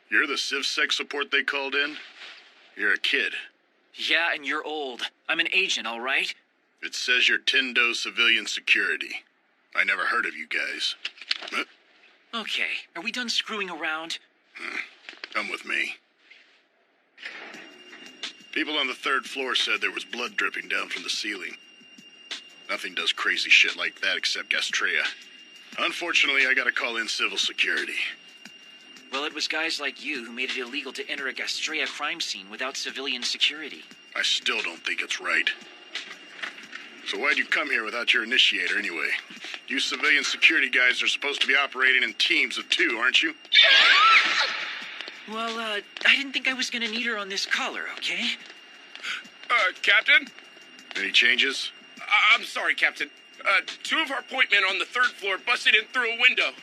You're the CivSec support they called in? You're a kid. Yeah, and you're old. I'm an agent, all right? It says you're Tindo Civilian Security. I never heard of you guys. Huh? Okay, are we done screwing around? Come with me. People on the 3rd floor said there was blood dripping down from the ceiling. Nothing does crazy shit like that except Gastrea. Unfortunately, I gotta call in civil security. Well, it was guys like you who made it illegal to enter a Gastrea crime scene without civilian security. I still don't think it's right. So why'd you come here without your initiator anyway? You civilian security guys are supposed to be operating in teams of 2, aren't you? Well, I didn't think I was gonna need her on this collar, okay? Captain? Any changes? I'm sorry, Captain. 2 of our point men on the 3rd floor busted in through a window.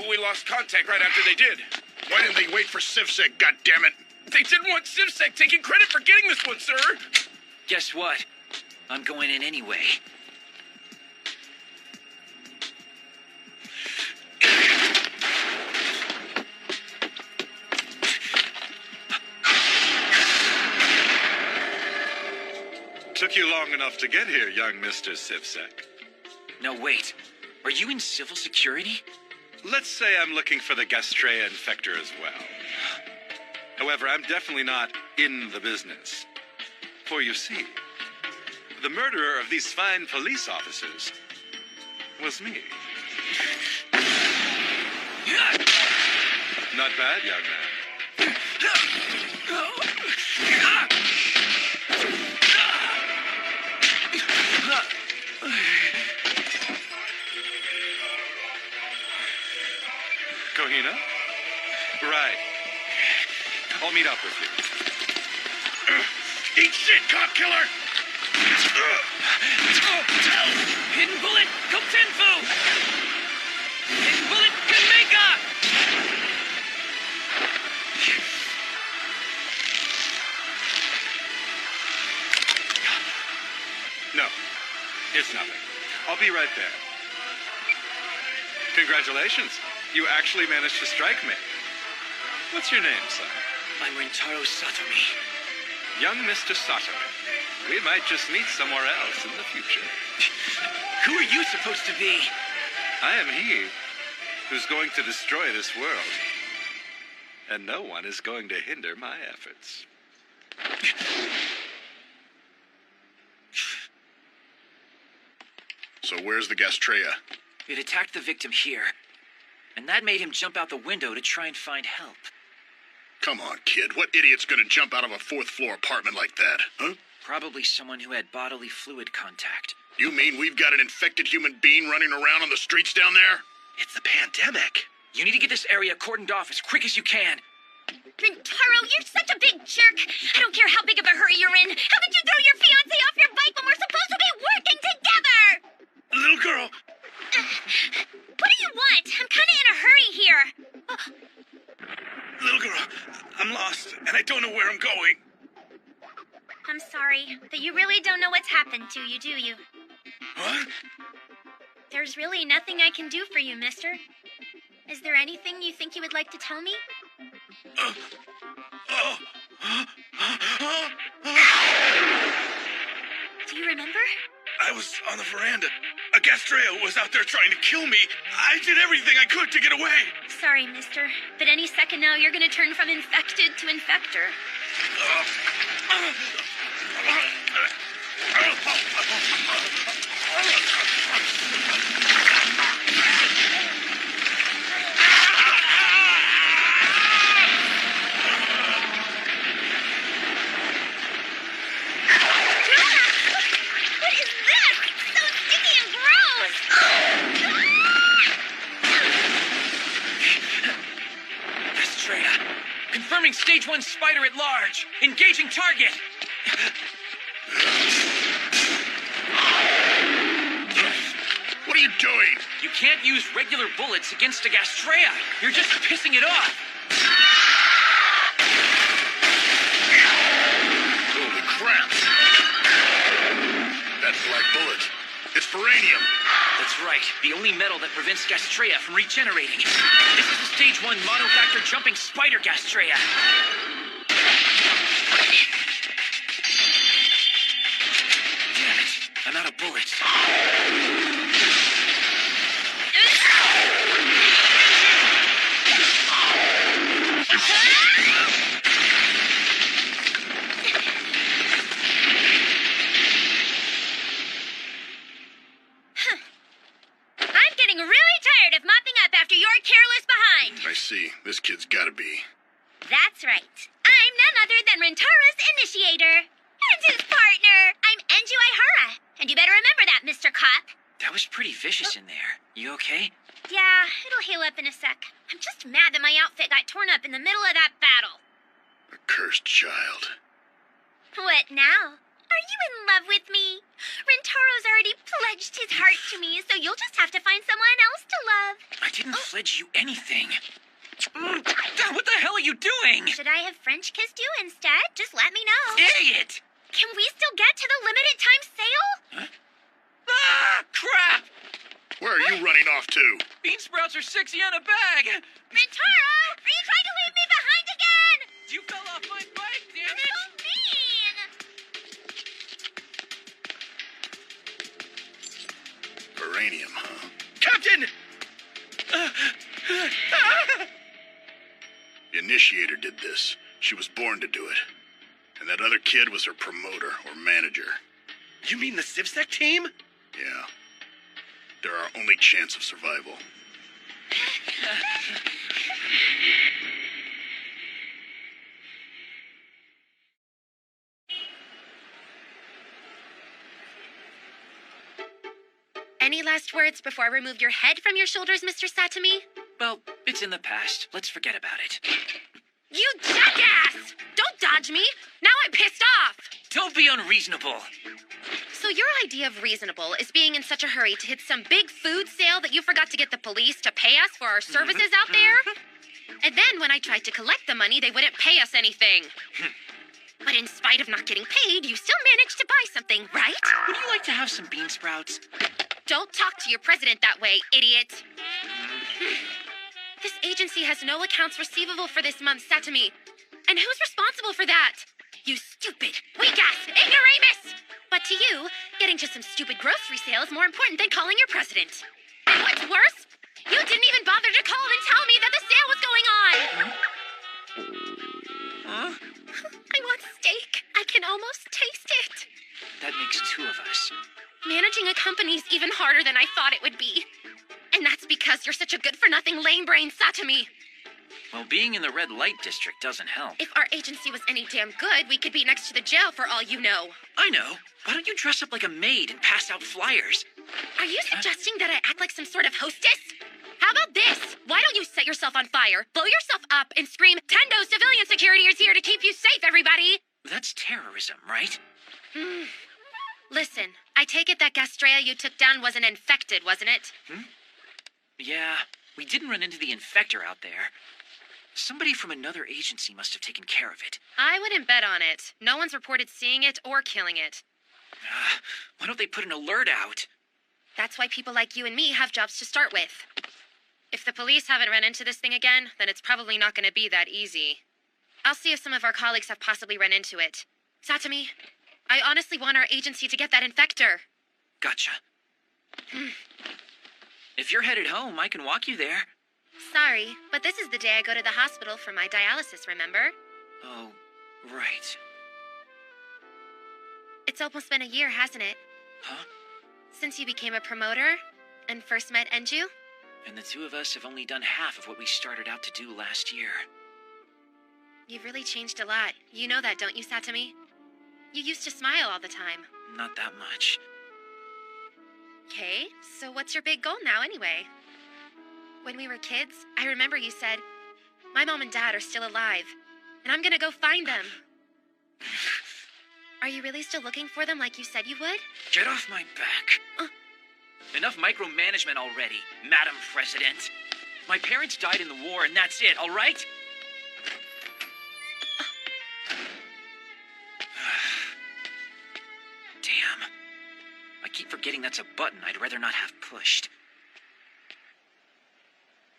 We lost contact right after they did. Why didn't they wait for CivSec, goddammit? They didn't want CivSec taking credit for getting this one, sir. Guess what? I'm going in anyway. Took you long enough to get here, young Mr. CivSec. No, wait. Are you in civil security? Let's say I'm looking for the Gastrea infector as well. However, I'm definitely not in the business. For you see, the murderer of these fine police officers was me. Not bad, young man. Kohina? Right. I'll meet up with you. Eat shit, cop killer! Hidden bullet, Kotenfu! Hidden bullet, Kanmega! No, it's nothing. I'll be right there. Congratulations. You actually managed to strike me. What's your name, son? I'm Rentaro Satomi. Young Mr. Satomi. We might just meet somewhere else in the future. Who are you supposed to be? I am he who's going to destroy this world. And no one is going to hinder my efforts. So where's the Gastrea? It attacked the victim here. And that made him jump out the window to try and find help. Come on, kid. What idiot's gonna jump out of a 4th floor apartment like that, huh? Probably someone who had bodily fluid contact. You mean we've got an infected human being running around on the streets down there? It's the pandemic. You need to get this area cordoned off as quick as you can. Rentaro, you're such a big jerk. I don't care how big of a hurry you're in. How could you throw your fiancé off your bike when we're supposed to be working together? Little girl! What do you want? I'm kind of in a hurry here. Little girl, I'm lost, and I don't know where I'm going. I'm sorry, but you really don't know what's happened to you, do you? What? There's really nothing I can do for you, mister. Is there anything you think you would like to tell me? Do you remember? I was on the veranda. A Gastrea was out there trying to kill me. I did everything I could to get away. Sorry, mister, but any second now you're gonna turn from infected to infector. What is this? So sticky and gross! Gastrea. Confirming stage 1 spider at large. Engaging target. What are you doing? You can't use regular bullets against a Gastrea. You're just pissing it off. Holy crap. That black bullet. It's Veranium. Let's right. The only metal that prevents Gastrea from regenerating. This is the Stage 1 monofactor jumping spider Gastrea. Damn it. I'm out of bullets. I'm getting really tired of mopping up after your careless behind. I see. This kid's gotta be. That's right. I'm none other than Rentaro's initiator. And his partner. I'm Enju Aihara. And you better remember that, Mr. Cop. That was pretty vicious in there. You okay? Yeah, it'll heal up in a sec. I'm just mad that my outfit got torn up in the middle of that battle. A cursed child. What now? Are you in love with me? Rentaro's already pledged his heart to me, so you'll just have to find someone else to love. I didn't pledge you anything. What the hell are you doing? Should I have French kissed you instead? Just let me know. Idiot! Can we still get to the limited time sale? Huh? Ah, crap! Where are you running off to? Bean sprouts are 6 yen a bag. Rentaro, are you trying to leave me behind again? You fell off my bike, damn You're so mean. Uranium, huh? Captain! The initiator did this. She was born to do it. And that other kid was her promoter or manager. You mean the CivSec team? Yeah. They're our only chance of survival. Any last words before I remove your head from your shoulders, Mr. Satomi? Well, it's in the past. Let's forget about it. You jackass! Don't dodge me! Now I'm pissed off! Don't be unreasonable. So your idea of reasonable is being in such a hurry to hit some big food sale that you forgot to get the police to pay us for our services out there? And then when I tried to collect the money, they wouldn't pay us anything. But in spite of not getting paid, you still managed to buy something, right? Would you like to have some bean sprouts? Don't talk to your president that way, idiot. This agency has no accounts receivable for this month, Satomi. And who's responsible for that? You stupid, weak-ass ignoramus! But to you, getting to some stupid grocery sale is more important than calling your president. And what's worse, you didn't even bother to call and tell me that the sale was going on! Huh? I want steak. I can almost taste it. That makes two of us. Managing a company's even harder than I thought it would be. And that's because you're such a good-for-nothing lame-brain, Satomi. Well, being in the red light district doesn't help. If our agency was any damn good, we could be next to the jail for all you know. I know. Why don't you dress up like a maid and pass out flyers? Are you suggesting that I act like some sort of hostess? How about this? Why don't you set yourself on fire, blow yourself up, and scream, Tendo civilian security is here to keep you safe, everybody? That's terrorism, right? Listen, I take it that Gastrea you took down wasn't infected, wasn't it? Yeah, we didn't run into the infector out there. Somebody from another agency must have taken care of it. I wouldn't bet on it. No one's reported seeing it or killing it. Why don't they put an alert out? That's why people like you and me have jobs to start with. If the police haven't run into this thing again, then it's probably not going to be that easy. I'll see if some of our colleagues have possibly run into it. Satomi, I honestly want our agency to get that infector. Gotcha. If you're headed home, I can walk you there. Sorry, but this is the day I go to the hospital for my dialysis, remember? Oh, right. It's almost been a year, hasn't it? Huh? Since you became a promoter and first met Enju? And the two of us have only done half of what we started out to do last year. You've really changed a lot. You know that, don't you, Satomi? You used to smile all the time. Not that much. Okay, so what's your big goal now, anyway? When we were kids, I remember you said, my mom and dad are still alive, and I'm gonna go find them. Are you really still looking for them like you said you would? Get off my back. Enough micromanagement already, Madam President. My parents died in the war, and that's it, all right? Damn. I keep forgetting anything that's a button I'd rather not have pushed.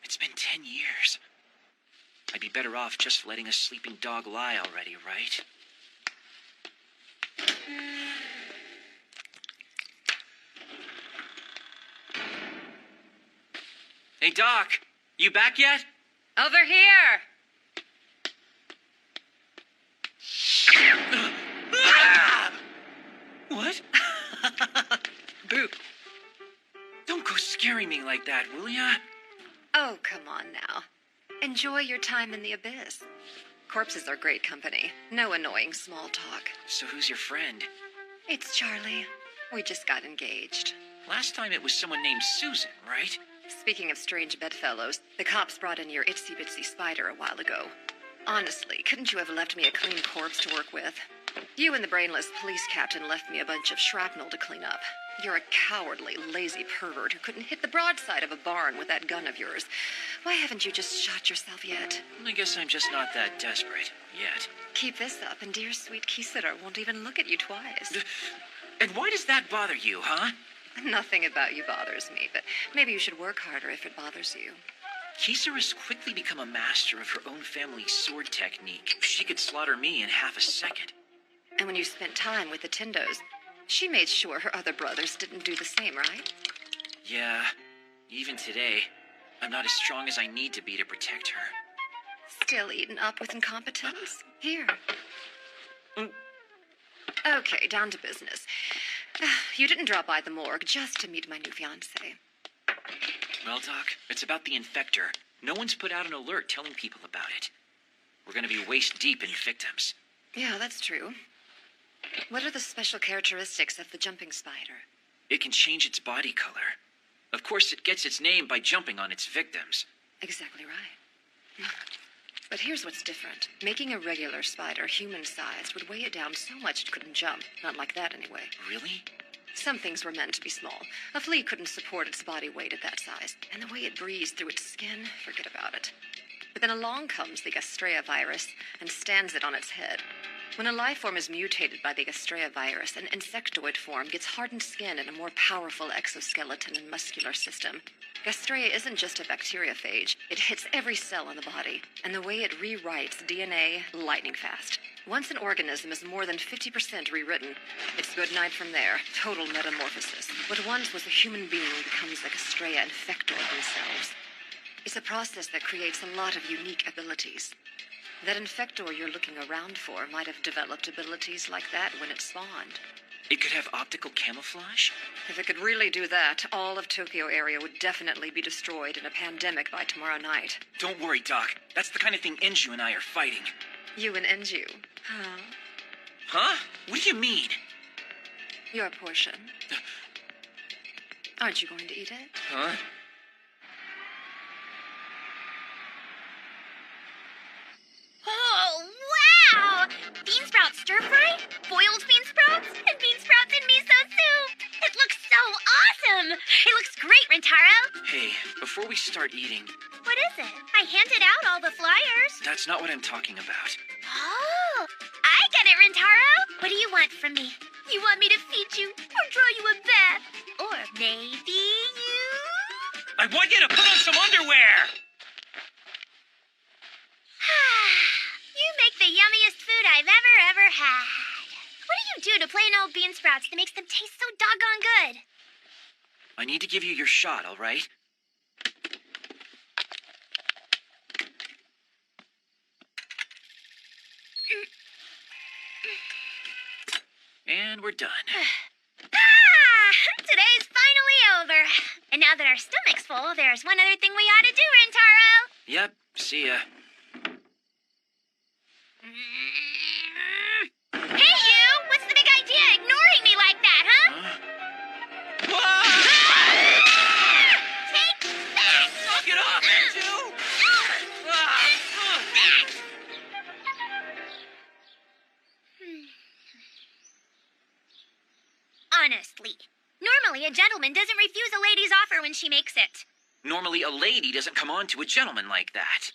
It's been 10 years. I'd be better off just letting a sleeping dog lie already, right? Hey, Doc, you back yet? Over here! What? Boo. Don't go scaring me like that, will ya? Oh, come on now. Enjoy your time in the abyss. Corpses are great company. No annoying small talk. So who's your friend? It's Charlie. We just got engaged. Last time it was someone named Susan, right? Speaking of strange bedfellows, the cops brought in your itsy-bitsy spider a while ago. Honestly, couldn't you have left me a clean corpse to work with? You and the brainless police captain left me a bunch of shrapnel to clean up. You're a cowardly, lazy pervert who couldn't hit the broadside of a barn with that gun of yours. Why haven't you just shot yourself yet? I guess I'm just not that desperate yet. Keep this up, and dear sweet Kisara won't even look at you twice. And why does that bother you, huh? Nothing about you bothers me, but maybe you should work harder if it bothers you. Kisara's quickly become a master of her own family's sword technique. She could slaughter me in half a second. And when you spent time with the Tindos, she made sure her other brothers didn't do the same, right? Yeah, even today, I'm not as strong as I need to be to protect her. Still eaten up with incompetence? Here. Mm. Okay, down to business. You didn't drop by the morgue just to meet my new fiancé. Well, Doc, it's about the infector. No one's put out an alert telling people about it. We're gonna be waist deep in victims. Yeah, that's true. What are the special characteristics of the jumping spider? It can change its body color. Of course, it gets its name by jumping on its victims. Exactly right. But here's what's different. Making a regular spider human-sized would weigh it down so much it couldn't jump. Not like that, anyway. Really? Some things were meant to be small. A flea couldn't support its body weight at that size. And the way it breathes through its skin, forget about it. But then along comes the Gastrea virus and stands it on its head. When a life form is mutated by the Gastrea virus, an insectoid form gets hardened skin and a more powerful exoskeleton and muscular system. Gastrea isn't just a bacteriophage. It hits every cell in the body, and the way it rewrites DNA, lightning fast. Once an organism is more than 50% rewritten, it's good night from there. Total metamorphosis. What once was a human being becomes a Gastrea infector themselves. It's a process that creates a lot of unique abilities. That infector you're looking around for might have developed abilities like that when it spawned. It could have optical camouflage? If it could really do that, all of Tokyo area would definitely be destroyed in a pandemic by tomorrow night. Don't worry, Doc. That's the kind of thing Enju and I are fighting. You and Enju. Huh? Huh? What do you mean? Your portion. Aren't you going to eat it? Huh? Oh, wow! Bean sprout stir fry? Boiled bean sprouts? And bean sprouts in miso soup! It looks so awesome! It looks great, Rintaro! Hey, before we start eating, What is it? I handed out all the flyers. that's not what I'm talking about. Oh, I get it, Rintaro! What do you want from me? You want me to feed you or draw you a bath? Or maybe you... I want you to put on some underwear! You make the yummiest food I've ever had. What do you do to plain old bean sprouts that makes them taste so doggone good? I need to give you your shot, all right? And we're done. Today's finally over. And now that our stomach's full, there's one other thing we ought to do, Rintaro. Yep, see ya. Hey, you! What's the big idea ignoring me like that, huh? Take that! Knock it off, Enju! Honestly, normally a gentleman doesn't refuse a lady's offer when she makes it. Normally, a lady doesn't come on to a gentleman like that.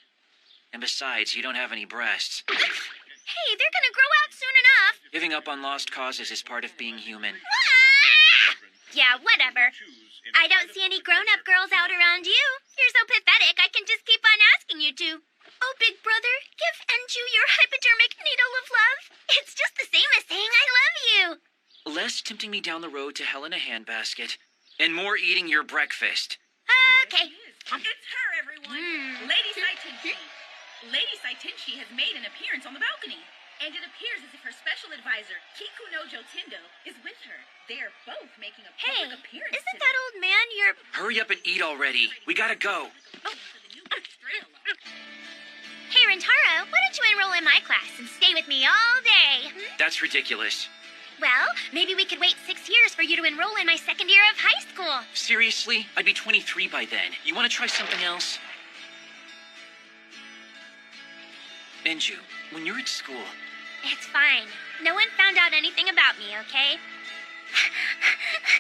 And besides, you don't have any breasts. Hey, they're gonna grow out soon enough. Giving up on lost causes is part of being human. Yeah, whatever. I don't see any grown-up girls out around you. You're so pathetic, I can just keep on asking you to. Oh, big brother, give Enju your hypodermic needle of love. It's just the same as saying I love you. Less tempting me down the road to hell in a handbasket, and more eating your breakfast. Okay. It's her, everyone. Lady Saitinchi. Lady Saitinchi has made an appearance on the balcony. And it appears as if her special advisor, Kiku no Jotindo, is with her. They are both making a Hey, public appearance isn't today. that old man your... Hurry up and eat already. We gotta go. Hey, Rentaro, why don't you enroll in my class and stay with me all day? That's ridiculous. Well, maybe we could wait 6 years for you to enroll in my second year of high school. Seriously? I'd be 23 by then. You want to try something else? Enju, when you're at school... It's fine. No one found out anything about me, okay?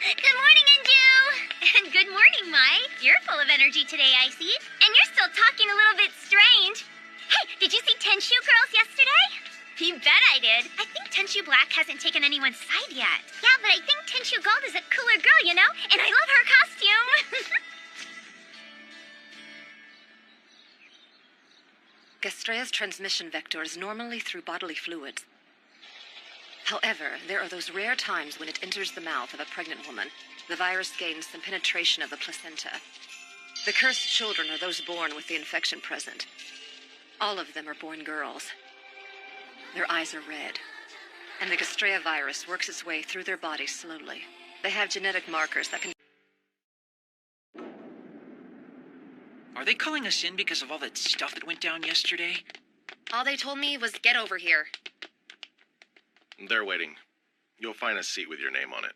Good morning, Enju! And good morning, Mai. You're full of energy today, I see. And you're still talking a little bit strange. Hey, did you see Tenshu Girls yesterday? You bet I did. I think Tenshu Black hasn't taken anyone's side yet. Yeah, but I think Tenshu Gold is a cooler girl, you know? And I love her costume. Gastrea's transmission vector is normally through bodily fluids. However, there are those rare times when it enters the mouth of a pregnant woman. The virus gains some penetration of the placenta. The cursed children are those born with the infection present. All of them are born girls. Their eyes are red, and the Gastrea virus works its way through their bodies slowly. They have genetic markers that can... Are they calling us in because of all that stuff that went down yesterday? All they told me was get over here. They're waiting. You'll find a seat with your name on it.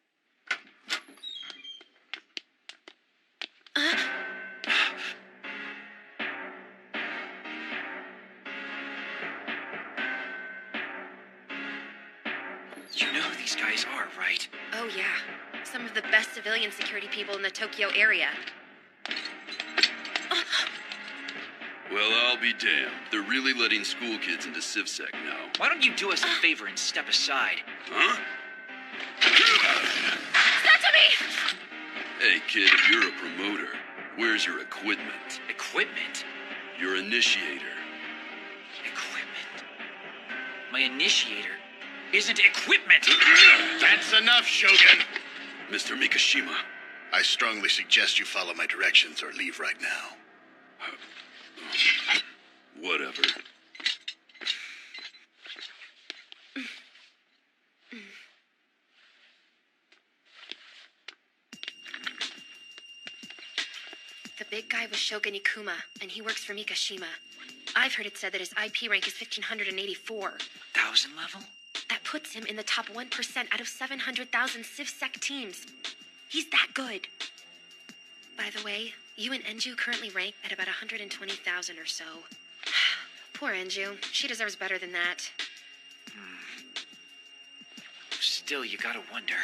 You know who these guys are, right? Oh, yeah. Some of the best civilian security people in the Tokyo area. Well, I'll be damned. They're really letting school kids into CivSec now. Why don't you do us a favor and step aside? Huh? Satomi! Hey, kid, if you're a promoter, where's your equipment? Equipment? Your initiator. Equipment? My initiator isn't equipment! That's enough, Shogun. Mr. Mikashima. I strongly suggest you follow my directions or leave right now. Whatever. The big guy was Shogun Ikuma, and he works for Mikashima. I've heard it said that his IP rank is 1584. 1,000 level? That puts him in the top 1% out of 700,000 CivSec teams. He's that good. By the way, you and Enju currently rank at about 120,000 or so. Poor Enju. She deserves better than that. Still, you gotta wonder.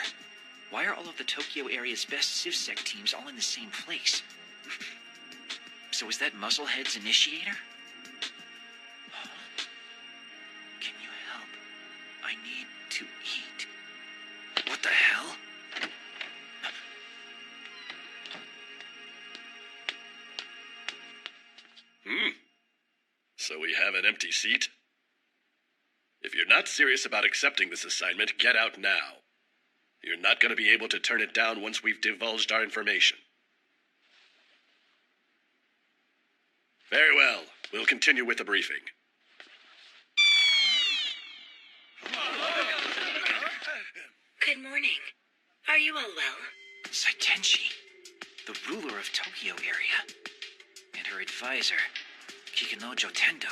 Why are all of the Tokyo area's best CivSec teams all in the same place? So is that Muzzlehead's initiator? Huh? Can you help? I need to eat. What the hell? So we have an empty seat? If you're not serious about accepting this assignment, get out now. You're not going to be able to turn it down once we've divulged our information. Very well. We'll continue with the briefing. Good morning. Are you all well? Saitenchi, the ruler of Tokyo area, and her advisor, Kikunojo Tendo,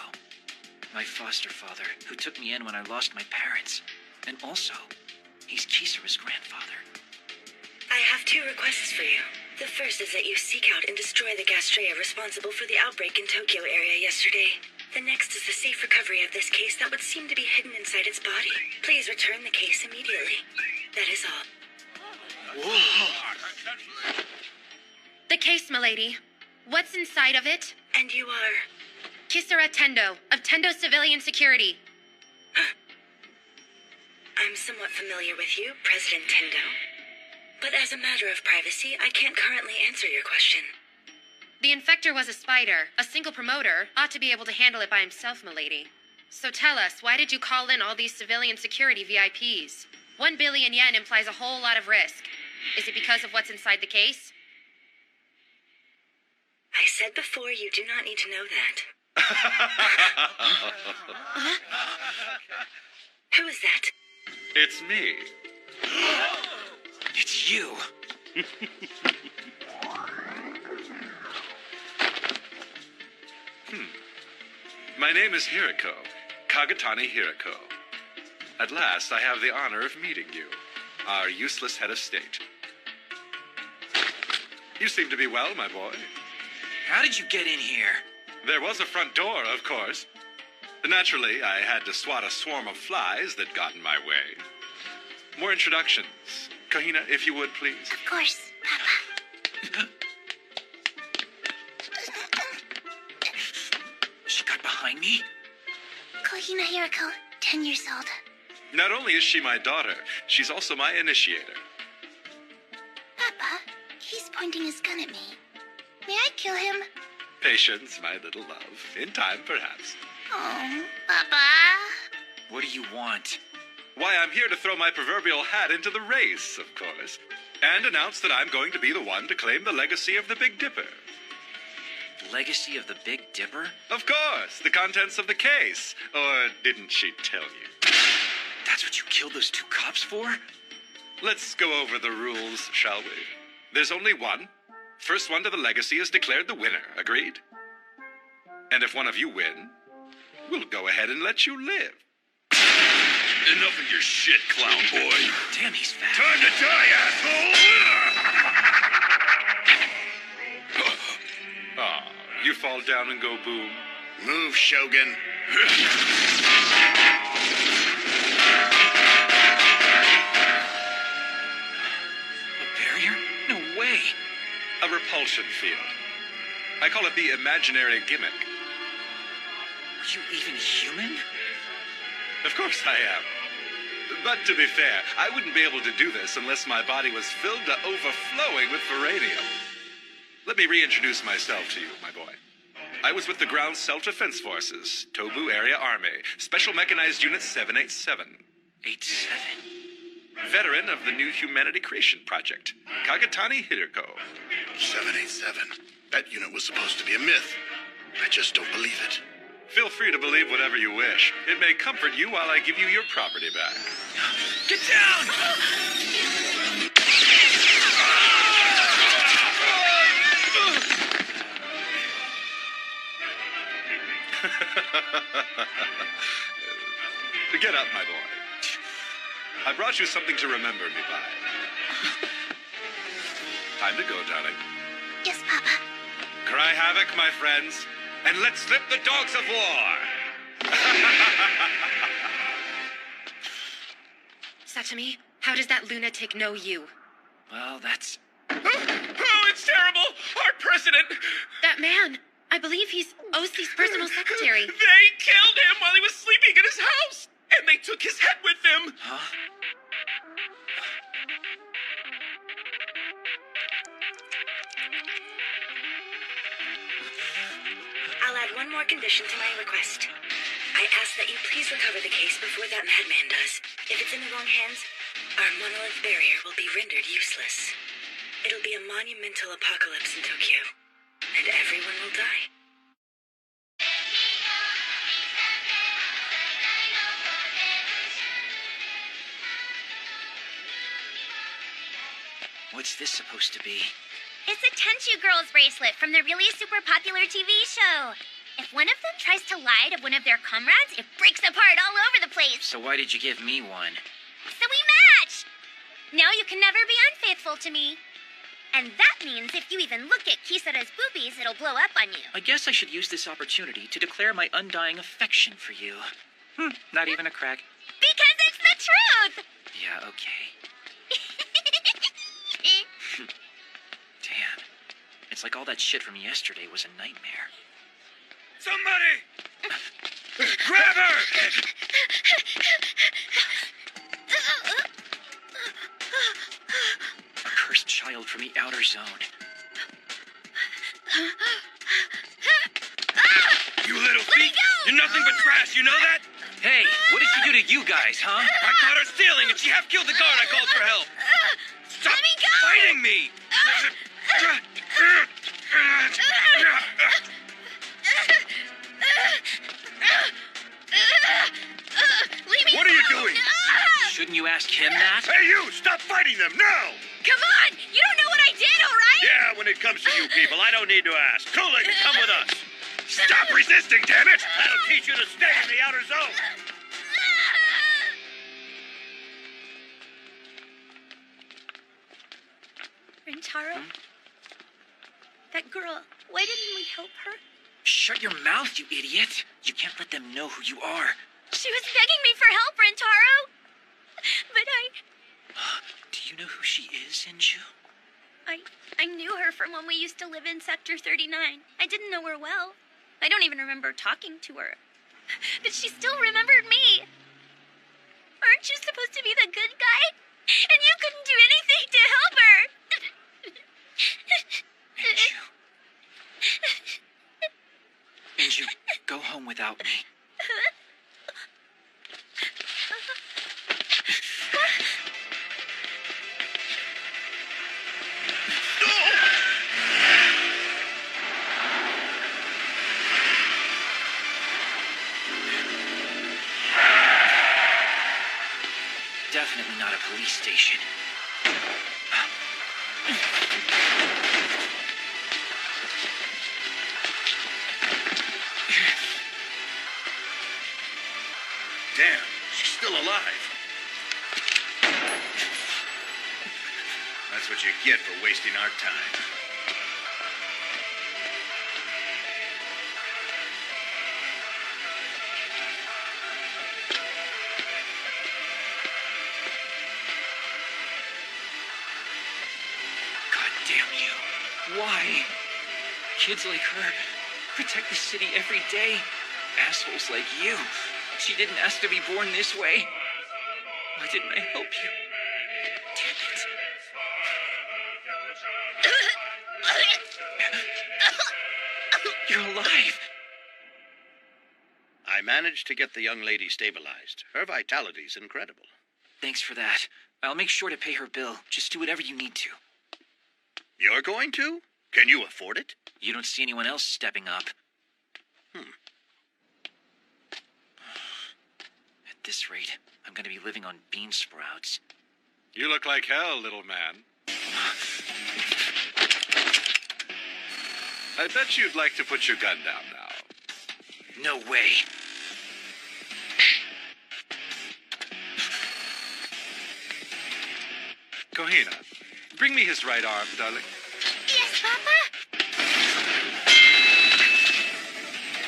my foster father, who took me in when I lost my parents, and also, he's Kisara's grandfather. I have 2 requests for you. The first is that you seek out and destroy the Gastrea responsible for the outbreak in Tokyo area yesterday. The next is the safe recovery of this case that would seem to be hidden inside its body. Please return the case immediately. That is all. Whoa! The case, milady. What's inside of it? And you are? Kisara Tendo, of Tendo Civilian Security. I'm somewhat familiar with you, President Tendo. But as a matter of privacy, I can't currently answer your question. The infector was a spider. A single promoter ought to be able to handle it by himself, milady. So tell us, why did you call in all these civilian security VIPs? 1 billion yen implies a whole lot of risk. Is it because of what's inside the case? I said before you do not need to know that. Who is that? It's me. It's you. My name is Hiriko, Kagatani Hiriko. At last, I have the honor of meeting you, our useless head of state. You seem to be well, my boy. How did you get in here? There was a front door, of course. Naturally, I had to swat a swarm of flies that got in my way. More introductions. Kahina, if you would, please. Of course, Papa. She got behind me? Kohina Hiriko, 10 years old. Not only is she my daughter, she's also my initiator. Papa, he's pointing his gun at me. May I kill him? Patience, my little love. In time, perhaps. Oh, Papa. What do you want? Why, I'm here to throw my proverbial hat into the race, of course, and announce that I'm going to be the one to claim the legacy of the Big Dipper. Legacy of the Big Dipper? Of course, the contents of the case. Or didn't she tell you? That's what you killed those 2 cops for? Let's go over the rules, shall we? There's only one. First one to the legacy is declared the winner, agreed? And if one of you win, we'll go ahead and let you live. Enough of your shit, clown boy. Damn, he's fat. Time to die, asshole! Aw, you fall down and go boom. Move, Shogun. A barrier? No way. A repulsion field. I call it the imaginary gimmick. Are you even human? Of course I am. But to be fair, I wouldn't be able to do this unless my body was filled to overflowing with Veranium. Let me reintroduce myself to you, my boy. I was with the Ground Self-Defense Forces, Tobu Area Army, Special Mechanized Unit 787. 87? Veteran of the New Humanity Creation Project, Kagatani Hiriko. 787. That unit was supposed to be a myth. I just don't believe it. Feel free to believe whatever you wish. It may comfort you while I give you your property back. Get down! Get up, my boy. I brought you something to remember me by. Time to go, darling. Yes, Papa. Cry havoc, my friends, and let's slip the dogs of war! Satomi, how does that lunatic know you? Well, that's... Oh, it's terrible! Our president! That man! I believe he's OC's personal secretary. They killed him while he was sleeping in his house! And they took his head with them! Huh? I'll add one more condition to my request. I ask that you please recover the case before that madman does. If it's in the wrong hands, our monolith barrier will be rendered useless. It'll be a monumental apocalypse in Tokyo, and everyone will die. What's this supposed to be? It's a Tenchu Girls bracelet from the really super popular TV show. If one of them tries to lie to one of their comrades, it breaks apart all over the place. So why did you give me one? So we match! Now you can never be unfaithful to me. And that means if you even look at Kisara's boobies, it'll blow up on you. I guess I should use this opportunity to declare my undying affection for you. Not even a crack. Because it's the truth! Yeah, okay. Damn. It's like all that shit from yesterday was a nightmare. Somebody! Grab her! from the outer zone. You little freak! You're nothing but trash, you know that? Hey, what did she do to you guys, huh? I caught her stealing and she half killed the guard I called for help. Stop Let me go! fighting me! Leave me What are you alone! doing? Shouldn't you ask him that? Hey, you! Stop fighting them now! Come on! You don't know what I did, all right? Yeah, when it comes to you people, I don't need to ask. Kool-Aid, come with us. Stop resisting, damn it! That'll teach you to stay in the outer zone. Rintaro? That girl, why didn't we help her? Shut your mouth, you idiot. You can't let them know who you are. She was begging me for help, Rintaro! But Do you know who she is, Inju? I knew her from when we used to live in Sector 39. I didn't know her well. I don't even remember talking to her. But she still remembered me. Aren't you supposed to be the good guy? And you couldn't do anything to help her. Inju, go home without me. Definitely not a police station. Damn, she's still alive. That's what you get for wasting our time. God damn you. Why? Kids like her protect the city every day. Assholes like you. She didn't ask to be born this way. Why didn't I help you? Damn it. You're alive. I managed to get the young lady stabilized. Her vitality's incredible. Thanks for that. I'll make sure to pay her bill. Just do whatever you need to. You're going to? Can you afford it? You don't see anyone else stepping up. At this rate, I'm going to be living on bean sprouts. You look like hell, little man. I bet you'd like to put your gun down now. No way. Kohina, bring me his right arm, darling. Yes, Papa?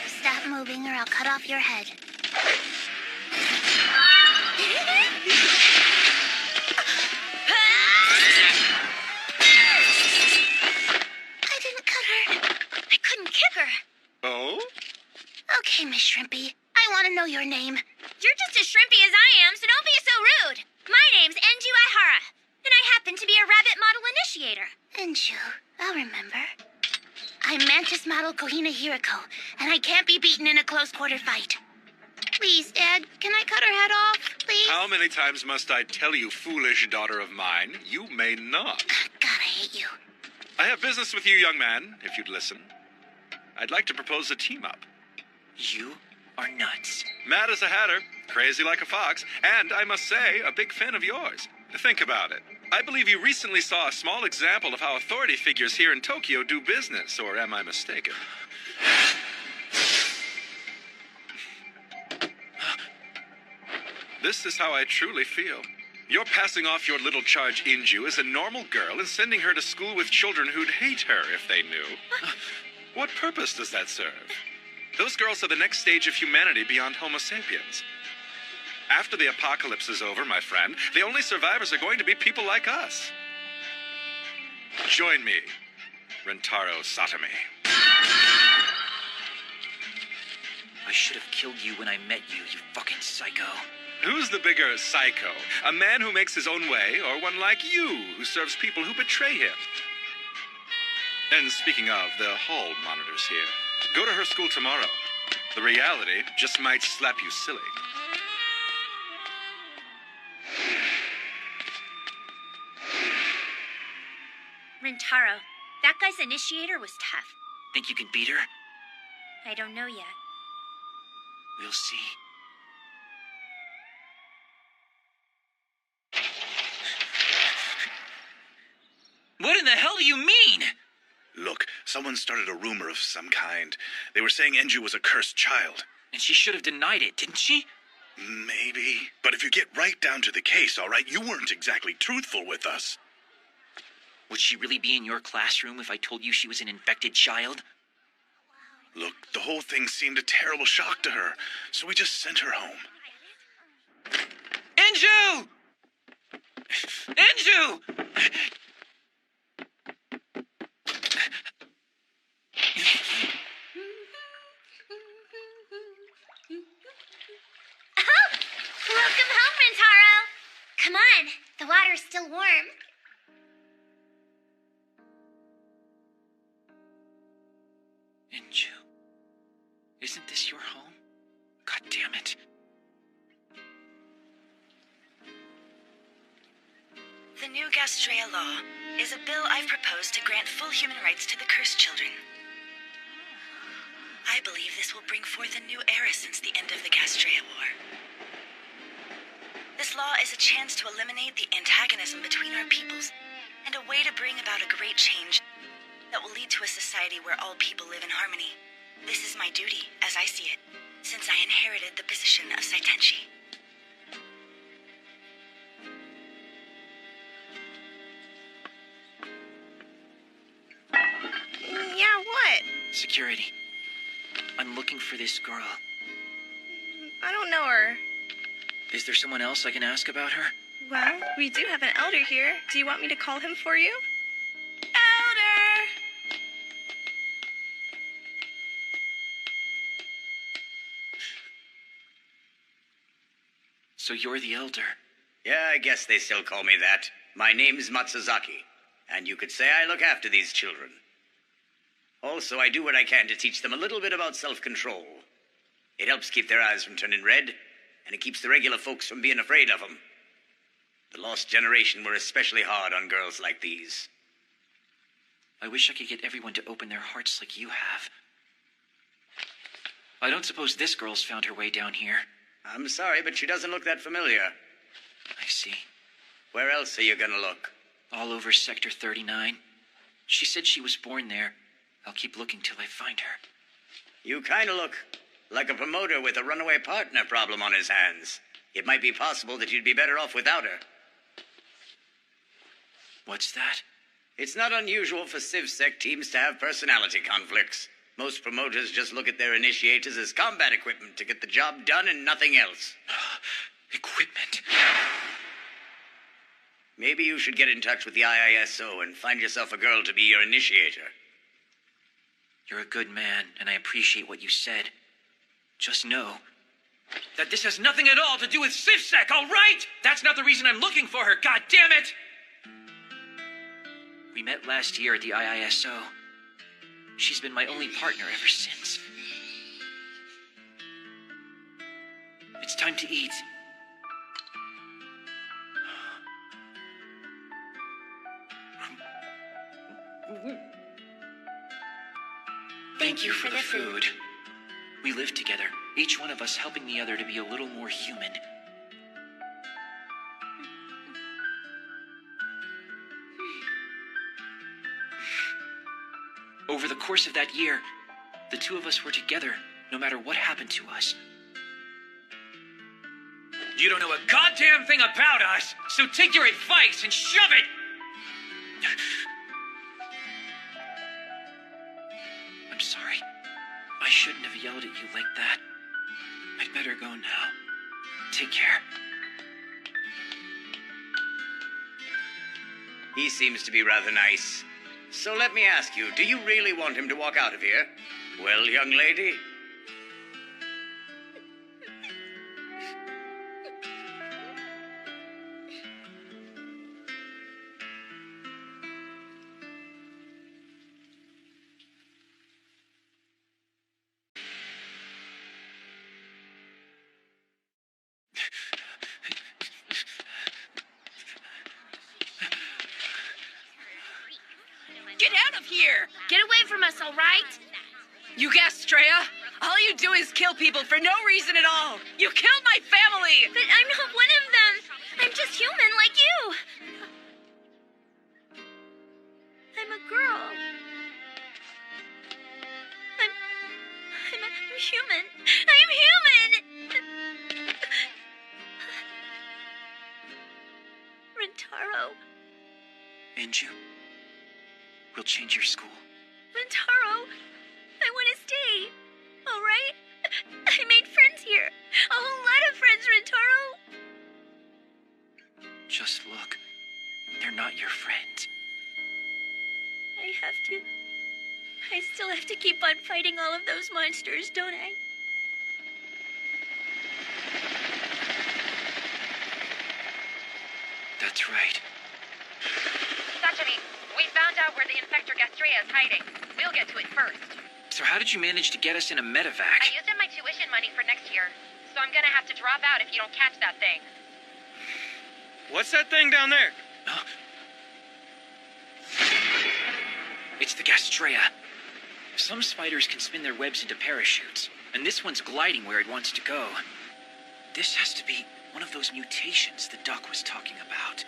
Stop moving or I'll cut off your head. I didn't cut her. I couldn't kick her. Oh? Okay, Miss Shrimpy. I want to know your name. You're just as shrimpy as I am, so don't be so rude. My name's Enju Ihara, and I happen to be a rabbit model initiator. Enju, I'll remember. I'm Mantis model Kohina Hiriko, and I can't be beaten in a close-quarter fight. Please, Dad, can I cut her head off, please? How many times must I tell you, foolish daughter of mine? You may not. God, I hate you. I have business with you, young man, if you'd listen. I'd like to propose a team-up. You are nuts. Mad as a hatter, crazy like a fox, and, I must say, a big fan of yours. Think about it. I believe you recently saw a small example of how authority figures here in Tokyo do business, or am I mistaken? This is how I truly feel. You're passing off your little charge Inju as a normal girl and sending her to school with children who'd hate her if they knew. What purpose does that serve? Those girls are the next stage of humanity beyond Homo sapiens. After the apocalypse is over, my friend, the only survivors are going to be people like us. Join me, Rintaro Satami. I should have killed you when I met you, you fucking psycho. Who's the bigger psycho? A man who makes his own way, or one like you, who serves people who betray him? And speaking of, the hall monitor's here. Go to her school tomorrow. The reality just might slap you silly. Rintaro, that guy's initiator was tough. Think you can beat her? I don't know yet. We'll see. What in the hell do you mean? Look, someone started a rumor of some kind. They were saying Enju was a cursed child. And she should have denied it, didn't she? Maybe. But if you get right down to the case, all right, you weren't exactly truthful with us. Would she really be in your classroom if I told you she was an infected child? Look, the whole thing seemed a terrible shock to her, so we just sent her home. Enju! Enju! Oh! Welcome home, Rintaro! Come on, the water's still warm. Enju, isn't this your home? God damn it. The new Gastrea law is a bill I've proposed to grant full human rights to the cursed children. I believe this will bring forth a new era since the end of the Gastrea War. This law is a chance to eliminate the antagonism between our peoples, and a way to bring about a great change that will lead to a society where all people live in harmony. This is my duty, as I see it, since I inherited the position of Saitenshi. Yeah, what? Security. I'm looking for this girl. I don't know her. Is there someone else I can ask about her? Well, we do have an elder here. Do you want me to call him for you? Elder! So you're the elder. Yeah, I guess they still call me that. My name's Matsuzaki, and you could say I look after these children. Also, I do what I can to teach them a little bit about self-control. It helps keep their eyes from turning red, and it keeps the regular folks from being afraid of them. The lost generation were especially hard on girls like these. I wish I could get everyone to open their hearts like you have. I don't suppose this girl's found her way down here. I'm sorry, but she doesn't look that familiar. I see. Where else are you gonna look? All over Sector 39. She said she was born there. I'll keep looking till I find her. You kinda look like a promoter with a runaway partner problem on his hands. It might be possible that you'd be better off without her. What's that? It's not unusual for CivSec teams to have personality conflicts. Most promoters just look at their initiators as combat equipment to get the job done and nothing else. Equipment? Maybe you should get in touch with the IISO and find yourself a girl to be your initiator. You're a good man, and I appreciate what you said. Just know that this has nothing at all to do with CivSec, all right? That's not the reason I'm looking for her, god damn it! We met last year at the IISO. She's been my only partner ever since. It's time to eat. Thank you for the food. We live together, each one of us helping the other to be a little more human. Over the course of that year, the two of us were together, no matter what happened to us. You don't know a goddamn thing about us, so take your advice and shove it! I'm sorry. I shouldn't have yelled at you like that. I'd better go now. Take care. He seems to be rather nice. So let me ask you, do you really want him to walk out of here? Well, young lady? of here! Get away from us, all right? You Gastrea, all you do is kill people for no reason at all. You killed my family! But I'm not one of them. I'm just human like you. I'm a girl. I'm human. I'm human! Rentaro. Inju, we'll change your school. Rentaro, I want to stay. All right? I made friends here. A whole lot of friends, Rentaro. Just look. They're not your friends. I still have to keep on fighting all of those monsters, don't I? That's right. Sachemi, we found out where the infector Gastrea is hiding. We'll get to it first. So how did you manage to get us in a medevac? I used up my tuition money for next year, so I'm gonna have to drop out if you don't catch that thing. What's that thing down there? It's the Gastrea. Some spiders can spin their webs into parachutes, and this one's gliding where it wants to go. This has to be one of those mutations the Duck was talking about.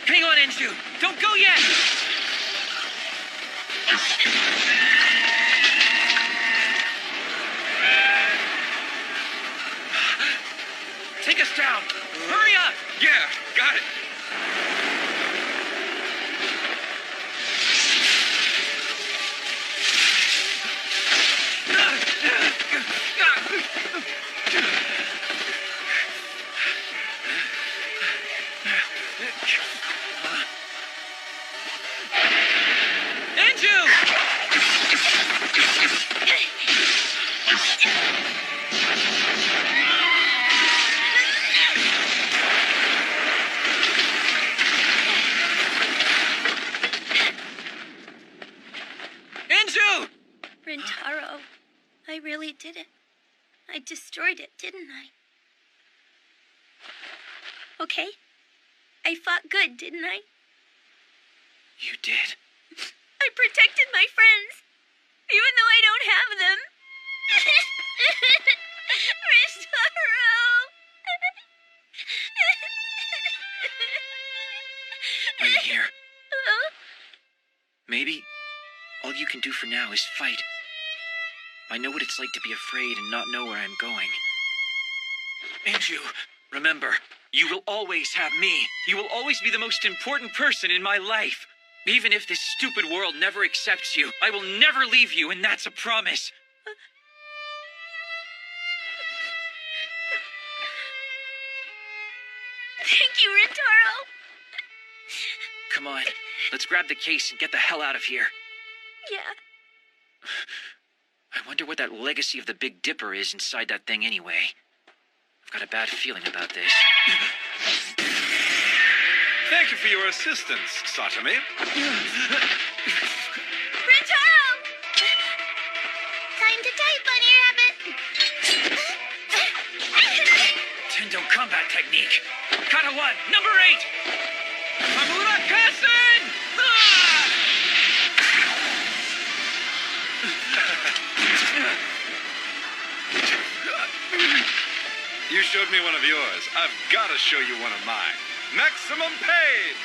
Hang on, Inju! Don't go yet! Take us down! Hurry up! Yeah, got it. Rentaro, I really did it. I destroyed it, didn't I? Okay. I fought good, didn't I? You did? I protected my friends, even though I don't have them. I'm here. Maybe all you can do for now is fight. I know what it's like to be afraid and not know where I'm going. Inju, remember, you will always have me. You will always be the most important person in my life. Even if this stupid world never accepts you, I will never leave you, and that's a promise. Thank you, Rentaro. Come on, let's grab the case and get the hell out of here. Yeah. I wonder what that legacy of the Big Dipper is inside that thing anyway. I've got a bad feeling about this. Thank you for your assistance, Satomi. Rentaro! Time to type, Bunny Rabbit. Tendo combat technique. Kata 1, number 8. Hamura Kassen! You showed me one of yours. I've got to show you one of mine. Maximum pain!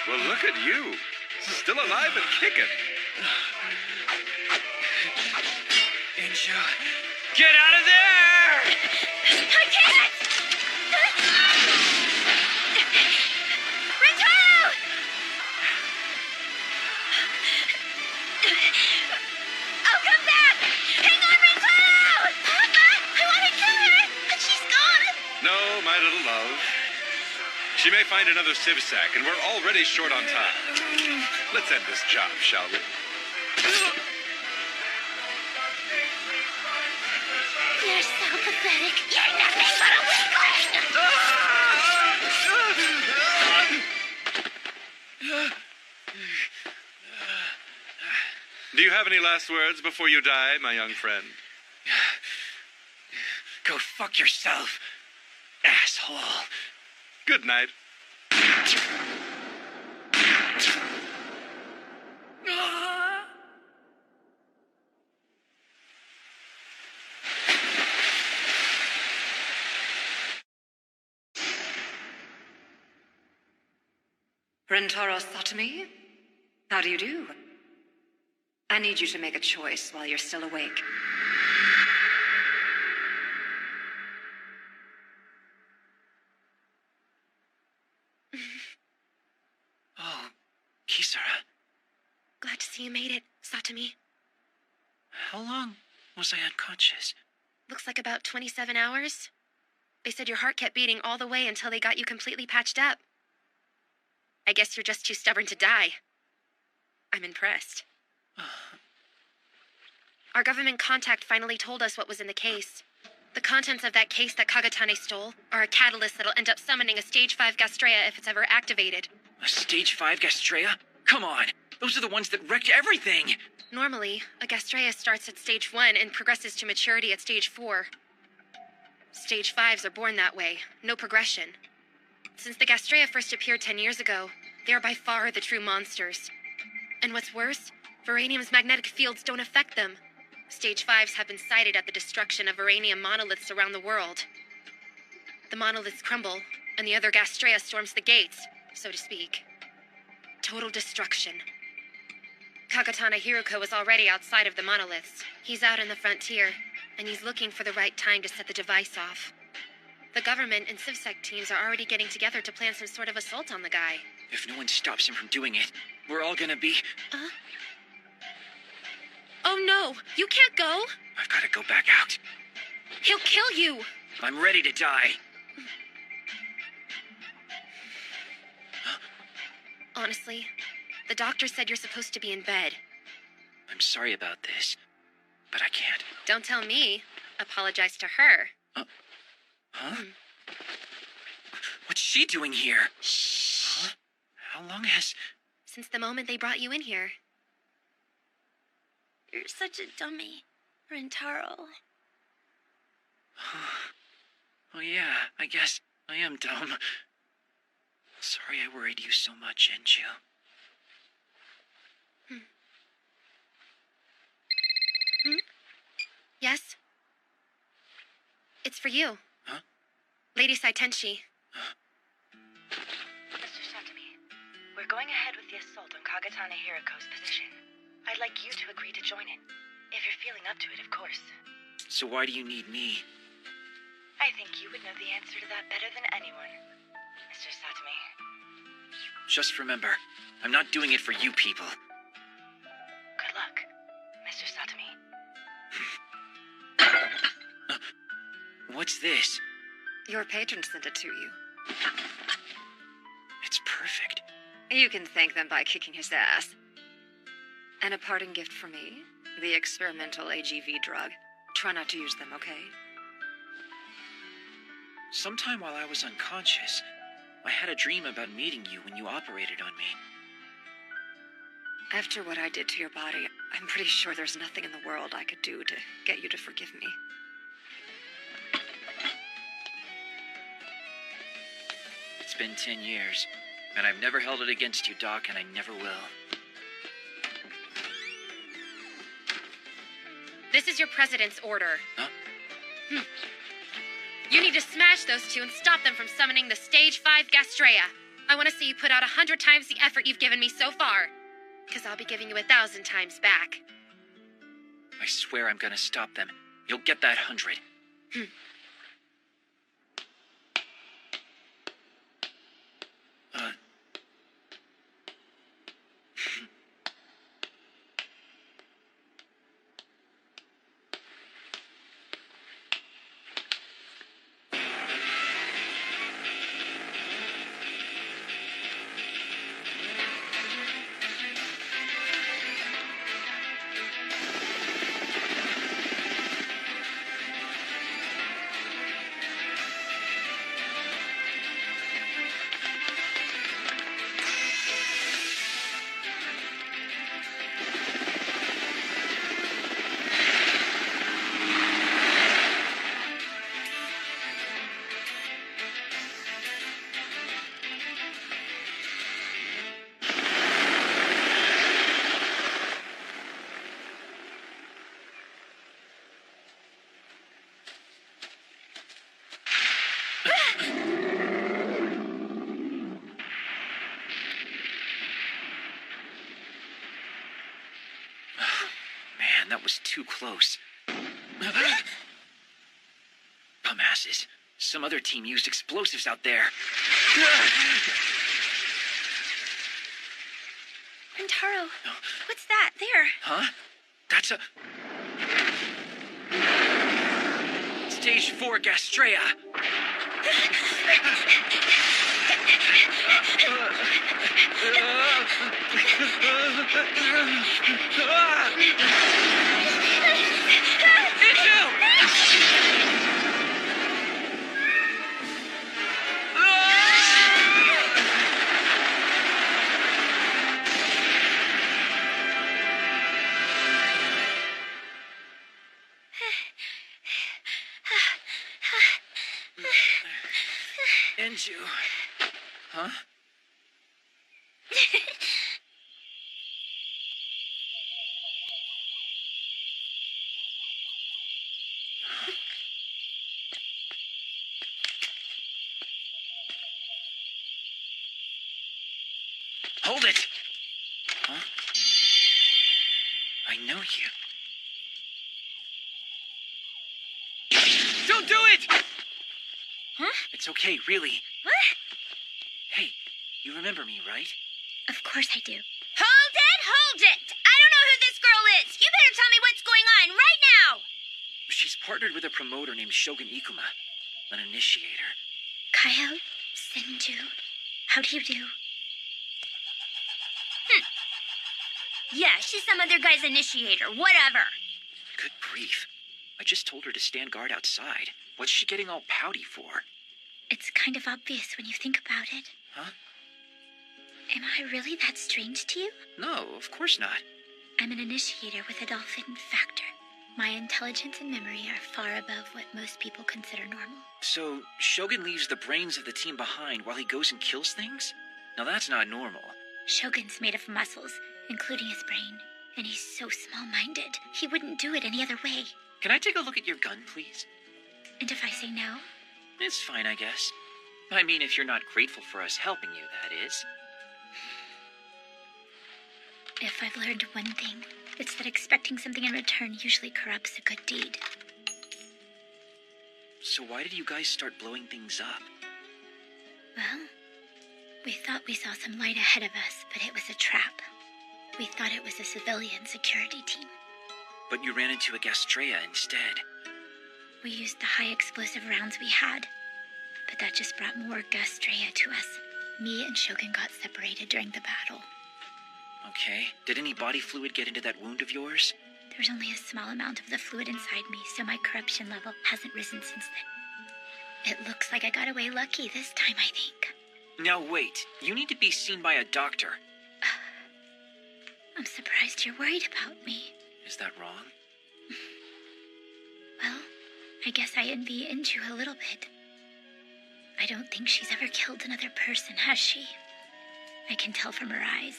Well, look at you. Still alive and kicking. Inju, get out of there! I can't! Rentaro! I'll come back! Hang on, Rentaro! I want to kill her, but she's gone. No, my little love. She may find another Civsack, and we're already short on time. Let's end this job, shall we? You're so pathetic. You're nothing but a weakling! Do you have any last words before you die, my young friend? Go fuck yourself, asshole. Good night. Rentaro Satomi? How do you do? I need you to make a choice while you're still awake. Oh, Kisara. Glad to see you made it, Satomi. How long was I unconscious? Looks like about 27 hours. They said your heart kept beating all the way until they got you completely patched up. I guess you're just too stubborn to die. I'm impressed. Our government contact finally told us what was in the case. The contents of that case that Kagatane stole are a catalyst that'll end up summoning a Stage 5 Gastrea if it's ever activated. A Stage 5 Gastrea? Come on! Those are the ones that wrecked everything! Normally, a Gastrea starts at Stage 1 and progresses to maturity at Stage 4. Stage 5s are born that way, no progression. Since the Gastrea first appeared 10 years ago, they are by far the true monsters. And what's worse, Veranium's magnetic fields don't affect them. Stage 5s have been sighted at the destruction of Veranium monoliths around the world. The monoliths crumble, and the other Gastrea storms the gates, so to speak. Total destruction. Kagatana Hiruko is already outside of the monoliths. He's out in the frontier, and he's looking for the right time to set the device off. The government and CivSec teams are already getting together to plan some sort of assault on the guy. If no one stops him from doing it, we're all gonna be... Oh no, you can't go! I've gotta go back out. He'll kill you! I'm ready to die. Honestly, the doctor said you're supposed to be in bed. I'm sorry about this, but I can't. Don't tell me. Apologize to her. Huh? What's she doing here? Shh. Huh? How long has... Since the moment they brought you in here. You're such a dummy, Rentaro. Oh yeah, I guess I am dumb. Sorry I worried you so much, Enju. Yes? It's for you. Huh? Lady Saitenshi. Mr. Satomi, we're going ahead with the assault on Kagatana Hiruko's position. I'd like you to agree to join it. If you're feeling up to it, of course. So why do you need me? I think you would know the answer to that better than anyone, Mr. Satomi. Just remember, I'm not doing it for you people. Good luck, Mr. Satomi. What's this? Your patron sent it to you. It's perfect. You can thank them by kicking his ass. And a parting gift for me, the experimental AGV drug. Try not to use them, okay? Sometime while I was unconscious, I had a dream about meeting you when you operated on me. After what I did to your body, I'm pretty sure there's nothing in the world I could do to get you to forgive me. It's been 10 years, and I've never held it against you, Doc, and I never will. This is your president's order. Huh? You need to smash those two and stop them from summoning the Stage 5 Gastrea. I want to see you put out 100 times the effort you've given me so far. Because I'll be giving you 1,000 times back. I swear I'm gonna stop them. You'll get that 100. that was too close. Bumasses. Some other team used explosives out there. Rentaro, what's that there? Huh? That's a... Stage 4 Gastrea. Inju. Huh? Hold it! Huh? I know you. Don't do it! Huh? It's okay, really. What? Hey, you remember me, right? Of course I do. Hold it! Hold it! I don't know who this girl is! You better tell me what's going on right now! She's partnered with a promoter named Shogun Ikuma, an initiator. Kyle, Senju, how do you do? Yeah, she's some other guy's initiator, whatever. Good grief. I just told her to stand guard outside. What's she getting all pouty for? It's kind of obvious when you think about it. Huh? Am I really that strange to you? No, of course not. I'm an initiator with a dolphin factor. My intelligence and memory are far above what most people consider normal. So, Shogun leaves the brains of the team behind while he goes and kills things? Now that's not normal. Shogun's made of muscles, including his brain. And he's so small-minded, he wouldn't do it any other way. Can I take a look at your gun, please? And if I say no? It's fine, I guess. I mean, if you're not grateful for us helping you, that is. If I've learned one thing, it's that expecting something in return usually corrupts a good deed. So why did you guys start blowing things up? Well, we thought we saw some light ahead of us, but it was a trap. We thought it was a civilian security team. But you ran into a Gastrea instead. We used the high explosive rounds we had, but that just brought more Gastrea to us. Me and Shogun got separated during the battle. Okay. Did any body fluid get into that wound of yours? There's only a small amount of the fluid inside me, so my corruption level hasn't risen since then. It looks like I got away lucky this time, I think. Now wait, you need to be seen by a doctor. I'm surprised you're worried about me. Is that wrong? Well, I guess I envy Inju a little bit. I don't think she's ever killed another person, has she? I can tell from her eyes.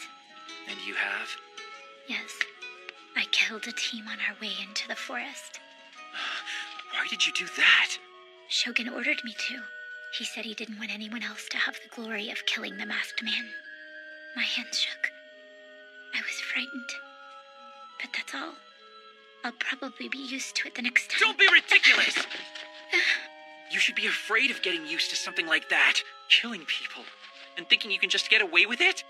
And you have? Yes. I killed a team on our way into the forest. Why did you do that? Shogun ordered me to. He said he didn't want anyone else to have the glory of killing the masked man. My hands shook. I was frightened. But that's all. I'll probably be used to it the next time. Don't be ridiculous! You should be afraid of getting used to something like that. Killing people. And thinking you can just get away with it?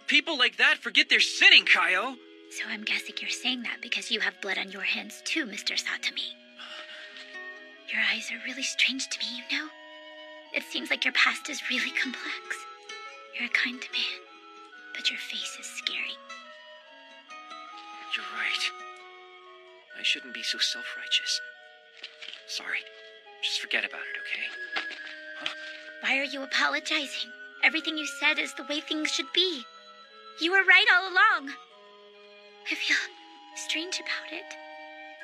People like that forget they're sinning, Kaio. So I'm guessing you're saying that because you have blood on your hands too, Mr. Satami. Your eyes are really strange to me, you know? It seems like your past is really complex. You're a kind man, but your face is scary. You're right. I shouldn't be so self-righteous. Sorry. Just forget about it, okay? Huh? Why are you apologizing? Everything you said is the way things should be. You were right all along. I feel strange about it.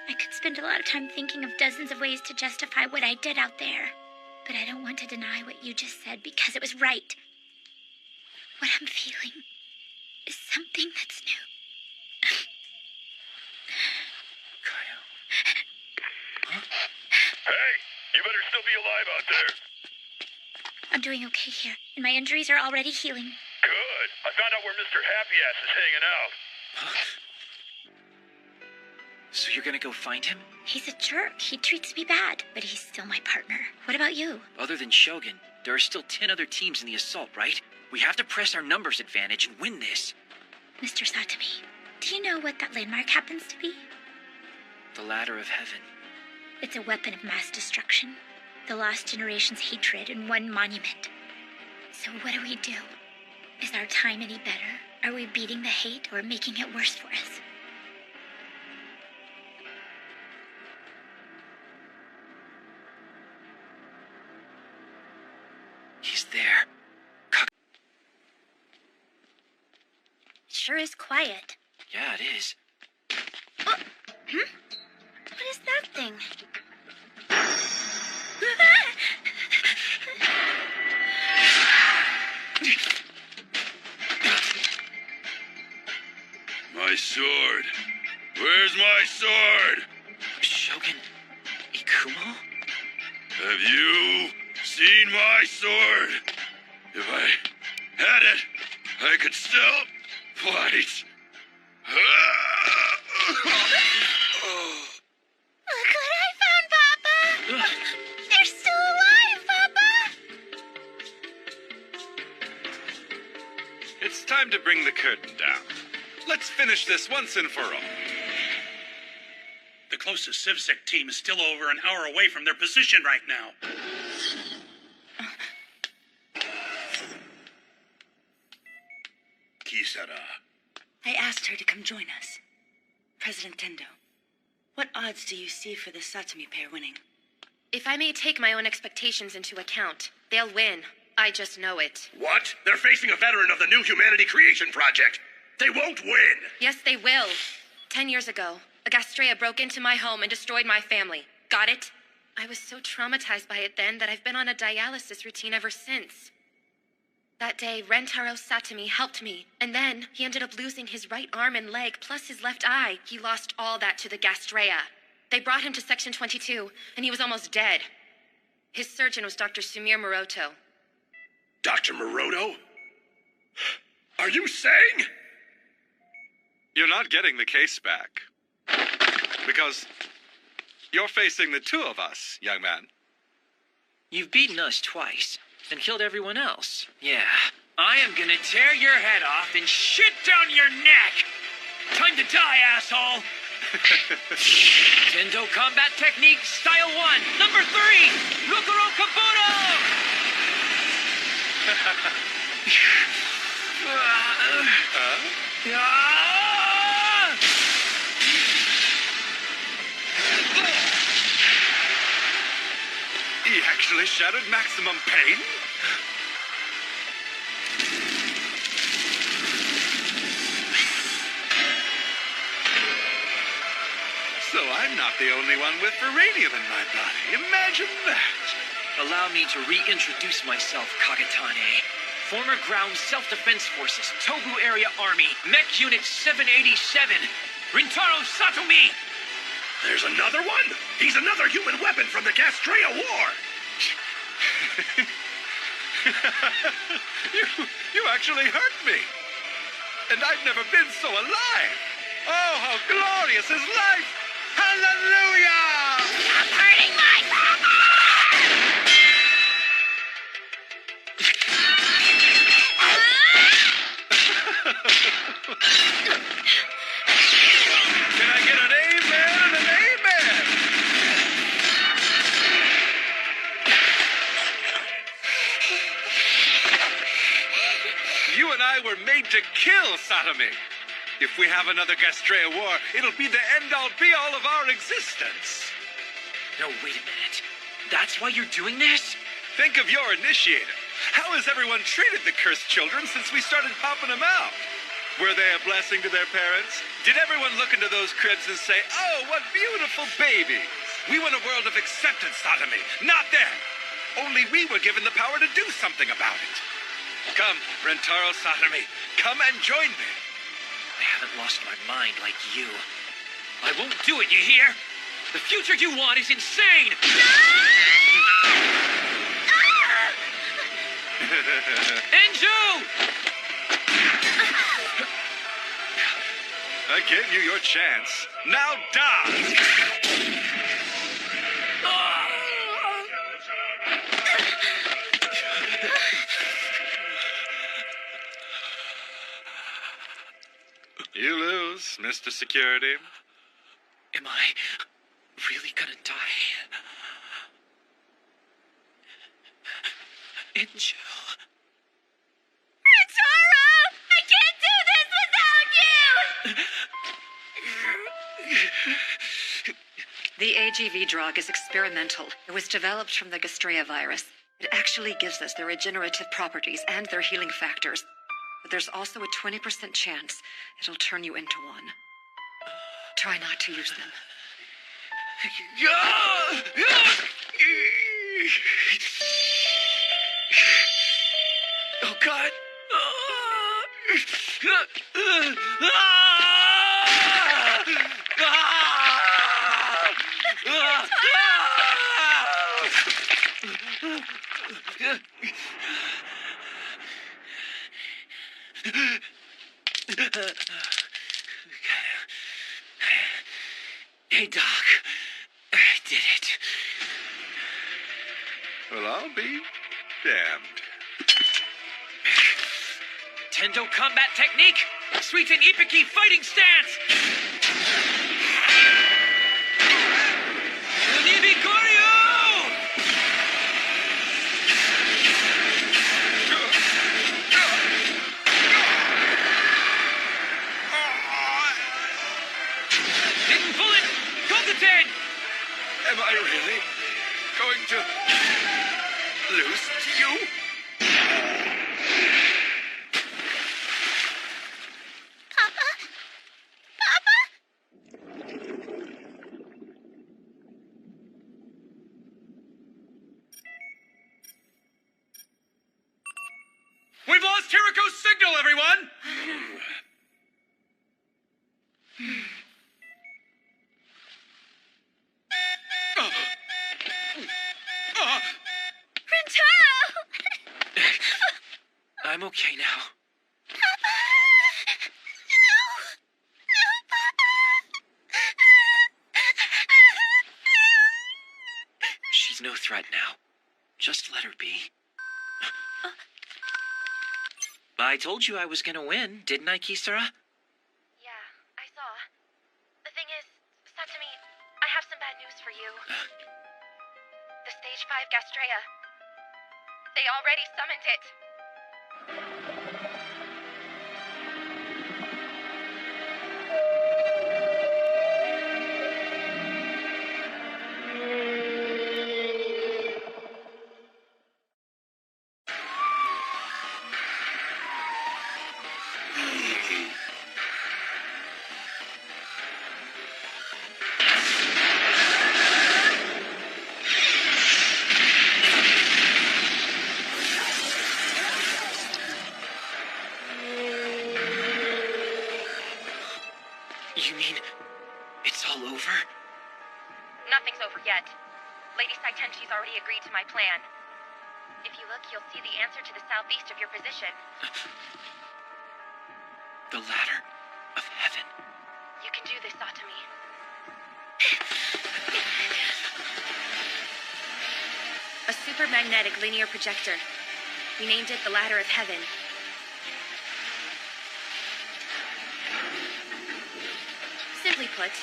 I could spend a lot of time thinking of dozens of ways to justify what I did out there. But I don't want to deny what you just said because it was right. What I'm feeling is something that's new. Kaio. Huh? Hey, you better still be alive out there. I'm doing okay here, and my injuries are already healing. Good. I found out where Mr. Happy Ass is hanging out. So you're gonna go find him? He's a jerk. He treats me bad, but he's still my partner. What about you? Other than Shogun, there are still 10 other teams in the assault, right? We have to press our numbers advantage and win this. Mr. Satomi, do you know what that landmark happens to be? The Ladder of Heaven. It's a weapon of mass destruction. The lost generation's hatred in one monument. So what do we do? Is our time any better? Are we beating the hate or making it worse for us? He's there. Sure is quiet. Yeah, it is. Oh, what is that thing? My sword. Where's my sword? Shogun Ikumo? Have you seen my sword? If I had it, I could still fight. Look what I found, Papa! They're still alive, Papa! It's time to bring the curtain down. Let's finish this once and for all. The closest CivSec team is still over an hour away from their position right now. Kisara. I asked her to come join us. President Tendo, what odds do you see for the Satomi pair winning? If I may take my own expectations into account, they'll win. I just know it. What? They're facing a veteran of the New Humanity Creation Project. They won't win. Yes, they will. 10 years ago, Agastrea broke into my home and destroyed my family. Got it? I was so traumatized by it then that I've been on a dialysis routine ever since. That day, Rentaro Satomi helped me, and then he ended up losing his right arm and leg, plus his left eye. He lost all that to the Gastrea. They brought him to Section 22, and he was almost dead. His surgeon was Dr. Sumir Moroto. Dr. Moroto? Are you saying? You're not getting the case back. Because you're facing the two of us, young man. You've beaten us twice, and killed everyone else. Yeah. I am gonna tear your head off and shit down your neck! Time to die, asshole! Tendo Combat Technique, Style 1, Number 3, Rokuro Kabuto! He actually shattered maximum pain? So I'm not the only one with uranium in my body. Imagine that. Allow me to reintroduce myself, Kagatane. Former Ground Self-Defense Forces, Tobu Area Army, Mech Unit 787, Rintaro Satomi! There's another one? He's another human weapon from the Gastrea War! You actually hurt me. And I've never been so alive. Oh, how glorious is life! Hallelujah! Stop hurting my papa! Can I get an amen and an amen? You and I were made to kill, Satomi. If we have another Gastrea war, it'll be the end-all be-all of our existence. No, wait a minute. That's why you're doing this? Think of your initiator. How has everyone treated the cursed children since we started popping them out? Were they a blessing to their parents? Did everyone look into those cribs and say, oh, what beautiful babies? We want a world of acceptance, Satomi. Not them. Only we were given the power to do something about it. Come, Rentaro Satomi. Come and join me. I haven't lost my mind like you. I won't do it, you hear? The future you want is insane! Enju! I gave you your chance. Now die! You lose, Mr. Security. Am I really gonna die? Angel. Rintaro! I can't do this without you! The AGV drug is experimental. It was developed from the Gastrea virus. It actually gives us their regenerative properties and their healing factors. But there's also a 20% chance it'll turn you into one. Try not to use them. Oh, God. Hey, Doc. I did it. Well, I'll be damned. Tendo combat technique. Sweeten Ippiki fighting stance. Unibi Koryu! Hidden bullet! Gokuten! Am I really going to lose to you? Papa? Papa? We've lost Hiriko's signal, everyone! Rintaro! I'm okay now. Papa! No! No, Papa! She's no threat now. Just let her be. I told you I was gonna win, didn't I, Kisara? Yeah, I saw. The thing is, Satsumi, I have some bad news for you. The Stage 5 Gastrea. They already summoned it. You mean it's all over? Nothing's over yet. Lady Saitenshi's already agreed to my plan. If you look, you'll see the answer to the southeast of your position. The ladder of heaven. You can do this, Satumi. A supermagnetic linear projector. We named it the Ladder of Heaven. Simply put,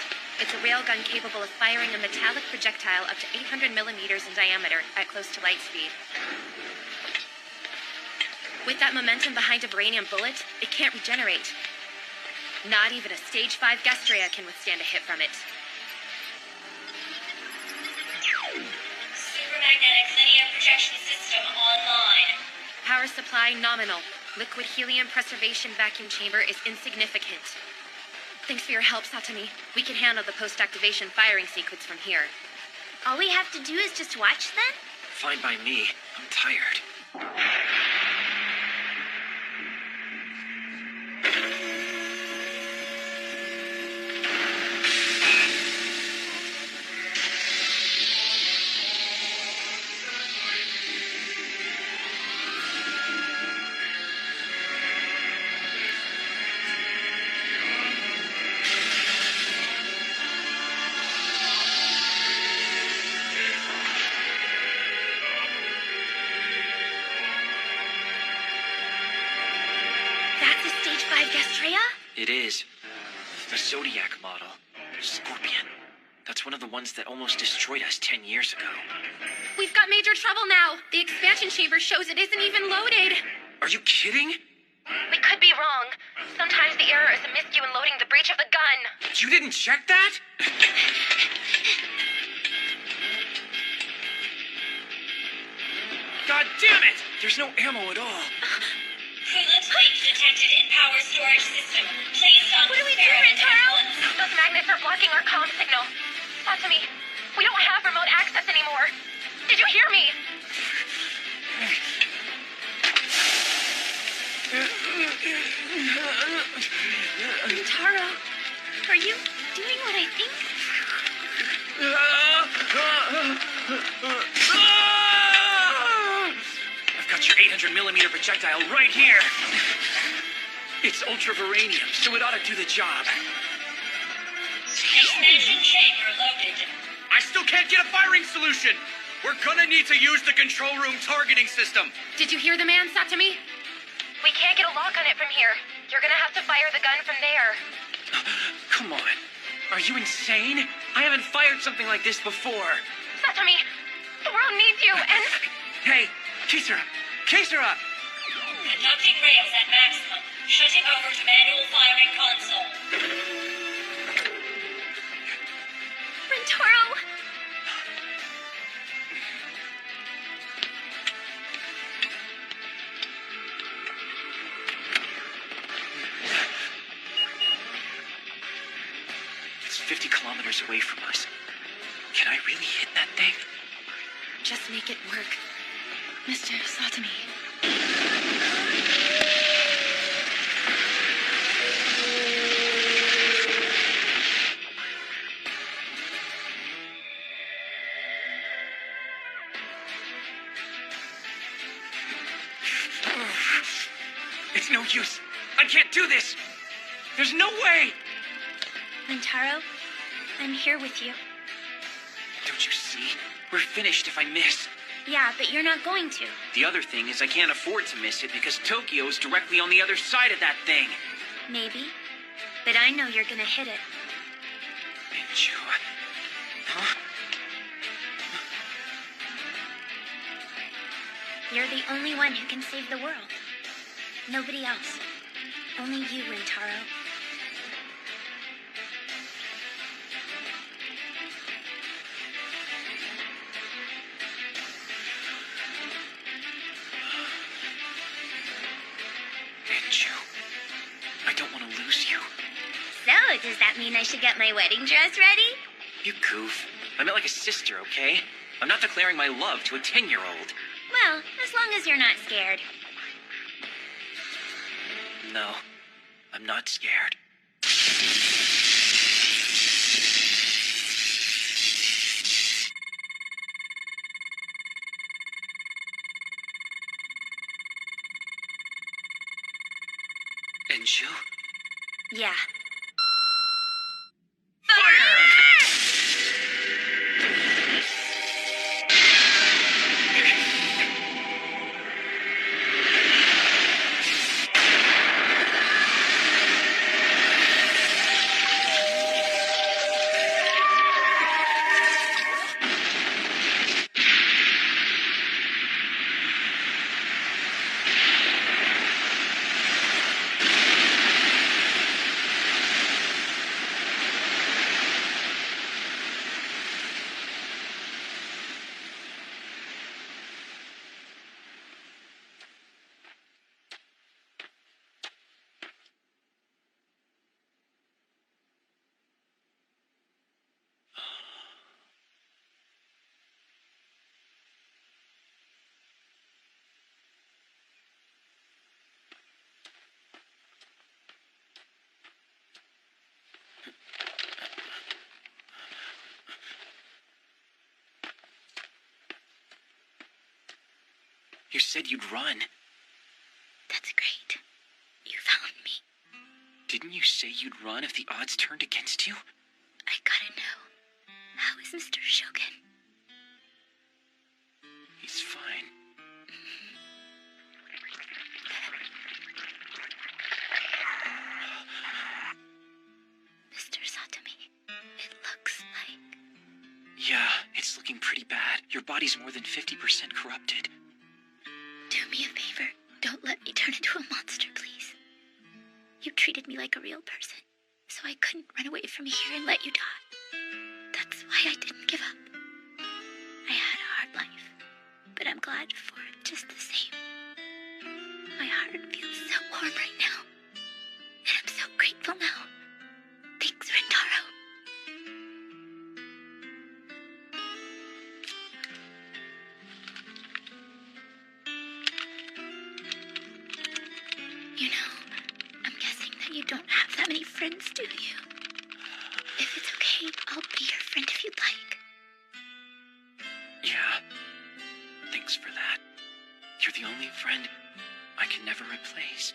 it's a railgun capable of firing a metallic projectile up to 800 millimeters in diameter at close to light speed. With that momentum behind a Baranium bullet, it can't regenerate. Not even a Stage 5 Gastrea can withstand a hit from it. Supermagnetic linear projection system online. Power supply nominal. Liquid helium preservation vacuum chamber is insignificant. Thanks for your help, Satumi. We can handle the post-activation firing sequence from here. All we have to do is just watch then? Fine by me. I'm tired. That's a stage 5 Gastrea? It is. The Zodiac model. Scorpion. That's one of the ones that almost destroyed us 10 years ago. We've got major trouble now. The expansion chamber shows it isn't even loaded. Are you kidding? We could be wrong. Sometimes the error is a miscue in loading the breech of the gun. You didn't check that? God damn it! There's no ammo at all. Coolant leak detected in power storage system. Please stop. What do we do, Rintaro? Those magnets are blocking our comm signal. Satsumi, we don't have remote access anymore. Did you hear me? Rintaro, are you doing what I think? I've got your 800mm projectile right here. It's ultraviranium, so it ought to do the job. Expansion chamber loaded. I still can't get a firing solution. We're gonna need to use the control room targeting system. Did you hear the man, Satsumi? We can't get a lock on it from here. You're gonna have to fire the gun from there. Come on. Are you insane? I haven't fired something like this before. Satsumi, the world needs you, and... Hey, Kisara! Kisara! Conducting rails at maximum. Shutting over to manual firing console. Rintaro! It's 50 kilometers away from us. Can I really hit that thing? Just make it work. Mr. Satami. It's no use. I can't do this. There's no way. Rintaro, I'm here with you. Don't you see? We're finished if I miss. Yeah, but you're not going to. The other thing is I can't afford to miss it because Tokyo's directly on the other side of that thing. Maybe. But I know you're gonna hit it. Minju. Huh? You're the only one who can save the world. Nobody else. Only you, Rintaro. Minju. I don't want to lose you. So, does that mean I should get my wedding dress ready? You goof. I meant like a sister, okay? I'm not declaring my love to a 10-year-old. Well, as long as you're not scared. No, I'm not scared. Minju? Yeah. You said you'd run. That's great. You found me. Didn't you say you'd run if the odds turned against you? I gotta know. How is Mr. Shogun? He's fine. Your body's more than 50% corrupted. Do me a favor. Don't let me turn into a monster, please. You treated me like a real person, so I couldn't run away from here and let you die. That's why I didn't give up. I had a hard life, but I'm glad for it just the same. My heart feels so warm right now, and I'm so grateful now. Thanks, Rentaro. You know, I'm guessing that you don't have that many friends, do you? If it's okay, I'll be your friend if you'd like. Yeah. Thanks for that. You're the only friend I can never replace.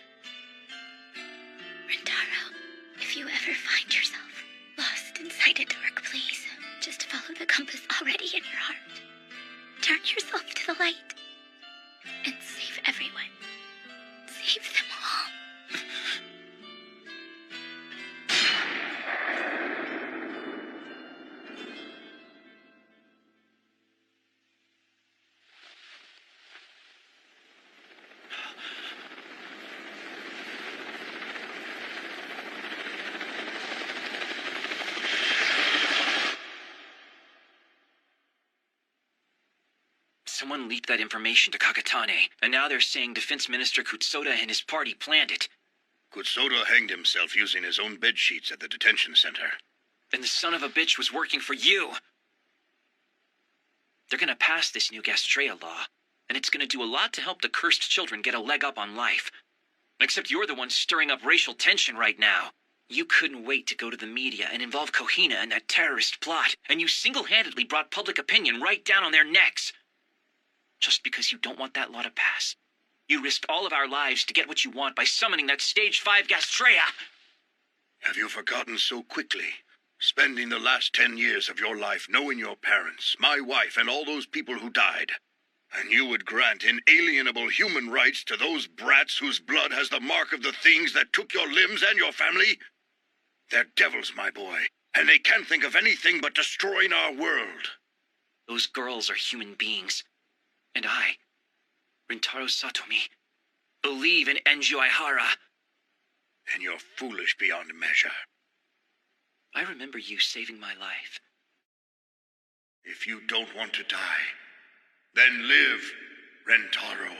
Rentaro, if you ever find yourself lost inside a dark place, just follow the compass already in your heart. Turn yourself to the light and save everyone. Save them all. Someone leaked that information to Kakatane, and now they're saying Defense Minister Kutsuda and his party planned it. Kutsuda hanged himself using his own bed sheets at the detention center. And the son of a bitch was working for you. They're gonna pass this new Gastrea law, and it's gonna do a lot to help the cursed children get a leg up on life. Except you're the one stirring up racial tension right now. You couldn't wait to go to the media and involve Kohina in that terrorist plot, and you single-handedly brought public opinion right down on their necks. Just because you don't want that law to pass. You risked all of our lives to get what you want by summoning that Stage 5 Gastrea. Have you forgotten so quickly? Spending the last 10 years of your life knowing your parents, my wife, and all those people who died. And you would grant inalienable human rights to those brats whose blood has the mark of the things that took your limbs and your family? They're devils, my boy, and they can't think of anything but destroying our world. Those girls are human beings. And I, Rintaro Satomi, believe in Enju Aihara. And you're foolish beyond measure. I remember you saving my life. If you don't want to die, then live, Rentaro.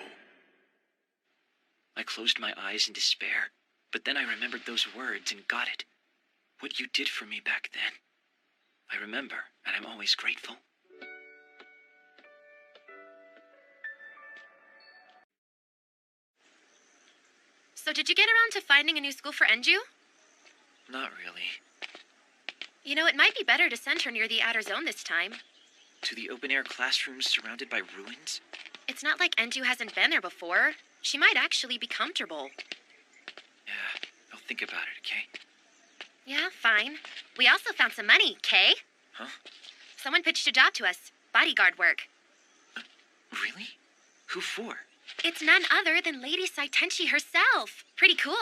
I closed my eyes in despair, but then I remembered those words and got it. What you did for me back then. I remember, and I'm always grateful. So did you get around to finding a new school for Enju? Not really. You know, it might be better to send her near the outer zone this time. To the open-air classrooms surrounded by ruins? It's not like Enju hasn't been there before. She might actually be comfortable. Yeah, I'll think about it, okay? Yeah, fine. We also found some money, Kay. Huh? Someone pitched a job to us. Bodyguard work. Really? Who for? It's none other than Lady Saitenchi herself. Pretty cool.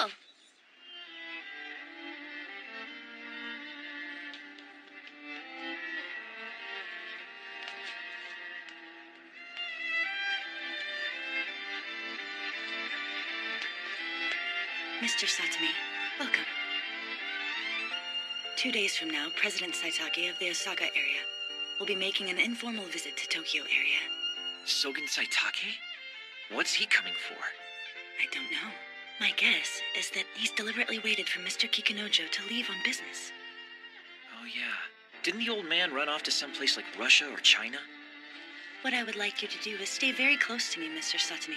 Mr. Satomi, welcome. 2 days from now, President Saitake of the Osaka area will be making an informal visit to Tokyo area. Sogen Saitake? What's he coming for? I don't know. My guess is that he's deliberately waited for Mr. Kikunojo to leave on business. Oh, yeah. Didn't the old man run off to someplace like Russia or China? What I would like you to do is stay very close to me, Mr. Satomi.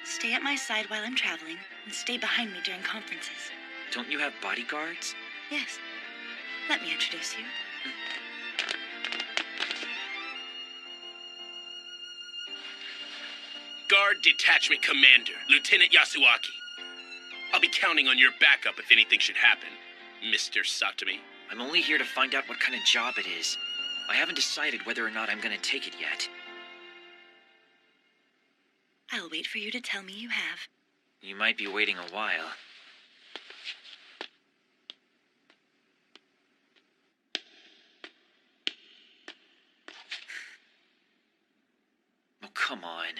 Stay at my side while I'm traveling, and stay behind me during conferences. Don't you have bodyguards? Yes. Let me introduce you. Guard Detachment Commander, Lieutenant Yasuaki. I'll be counting on your backup if anything should happen, Mr. Satomi. I'm only here to find out what kind of job it is. I haven't decided whether or not I'm gonna take it yet. I'll wait for you to tell me you have. You might be waiting a while. come on.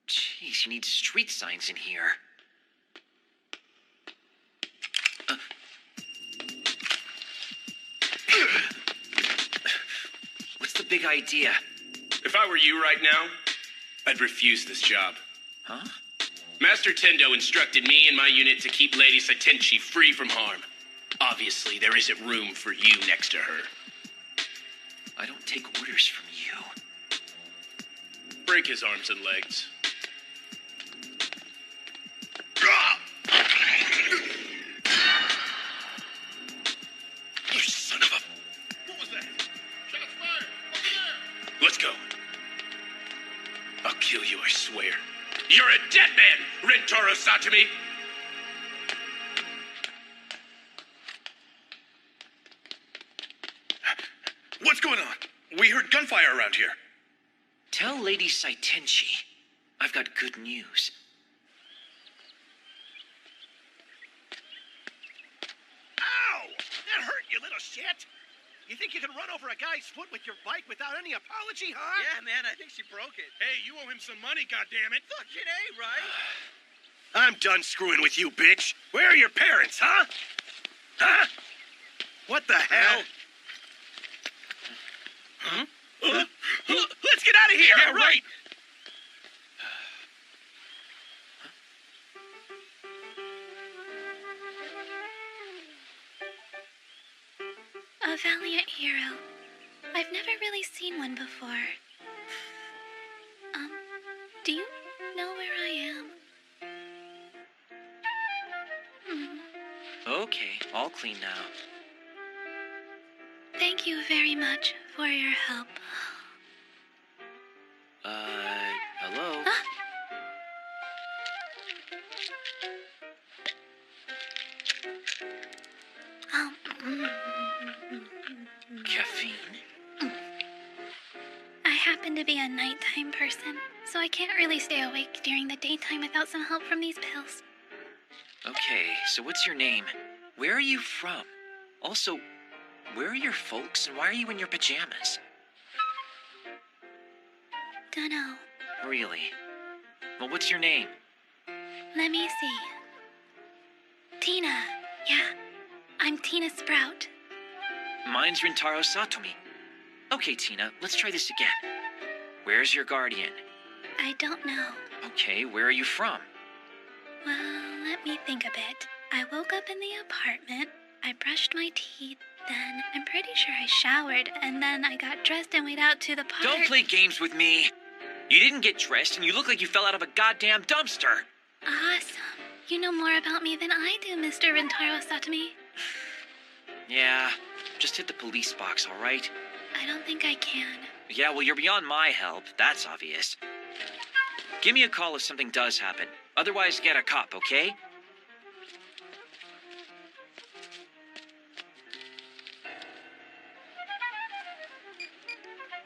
Jeez, you need street signs in here. What's the big idea? If I were you right now, I'd refuse this job. Huh? Master Tendo instructed me and my unit to keep Lady Saitenchi free from harm. Obviously, there isn't room for you next to her. I don't take orders from you. Break his arms and legs. You son of a... What was that? Shots fired! Over there! Let's go. I'll kill you, I swear. You're a dead man, Rentaro Satomi! What's going on? We heard gunfire around here. Tell Lady Saitenchi I've got good news. Ow! That hurt, you little shit! You think you can run over a guy's foot with your bike without any apology, huh? Yeah, man, I think she broke it. Hey, you owe him some money, goddammit. Fucking A, right? I'm done screwing with you, bitch. Where are your parents, huh? Huh? What the hell? Huh? Let's get out of here! Yeah, right! A valiant hero. I've never really seen one before. Do you know where I am? Okay, all clean now. Thank you very much for your help. Hello? Caffeine? I happen to be a nighttime person, so I can't really stay awake during the daytime without some help from these pills. Okay, so what's your name? Where are you from? Also, where are your folks and why are you in your pajamas? Dunno. Really? Well, what's your name? Let me see. Tina. Yeah, I'm Tina Sprout. Mine's Rentaro Satomi. Okay, Tina, let's try this again. Where's your guardian? I don't know. Okay, where are you from? Well, let me think a bit. I woke up in the apartment, I brushed my teeth, then I'm pretty sure I showered, and then I got dressed and went out to the park. Don't play games with me. You didn't get dressed and you look like you fell out of a goddamn dumpster. Awesome. You know more about me than I do, Mr. Rentaro Satomi. Yeah, just hit the police box, all right? I don't think I can. Yeah, well, you're beyond my help. That's obvious. Give me a call if something does happen. Otherwise, get a cop, okay?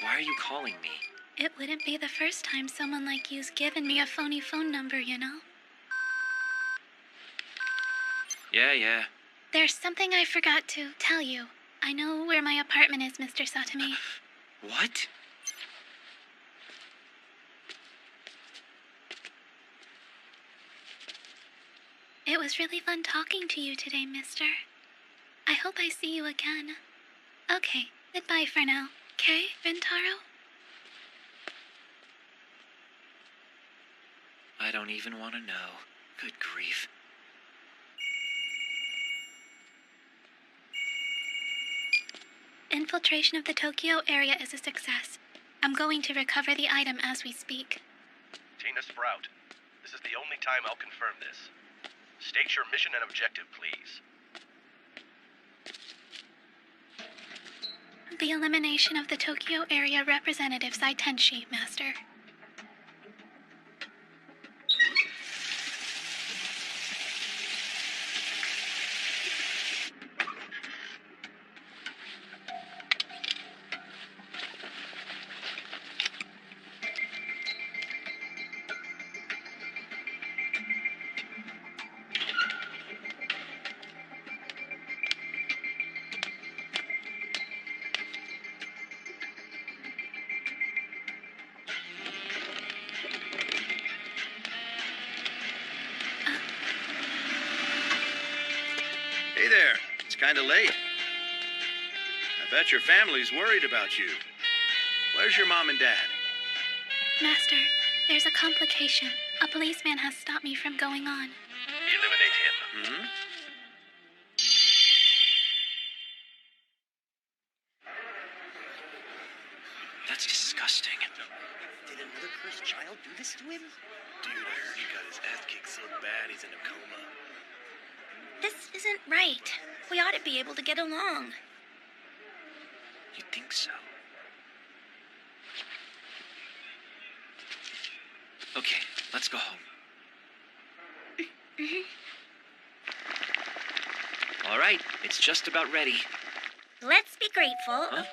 Why are you calling me? It wouldn't be the first time someone like you's given me a phony phone number, you know? Yeah. There's something I forgot to tell you. I know where my apartment is, Mr. Satomi. What? It was really fun talking to you today, mister. I hope I see you again. Okay, goodbye for now. Okay, Rentaro? I don't even want to know. Good grief. Infiltration of the Tokyo area is a success. I'm going to recover the item as we speak. Tina Sprout, this is the only time I'll confirm this. State your mission and objective, please. The elimination of the Tokyo area representative Saitenchi, Master. kinda late. I bet your family's worried about you. Where's your mom and dad? Master, there's a complication. A policeman has stopped me from going on. Eliminate him. Hmm? That's disgusting. Did another cursed child do this to him? Dude, I heard he got his ass kicked so bad he's in a coma. This isn't right. We ought to be able to get along. You think so? Okay, let's go home. All right, it's just about ready. Let's be grateful. Huh?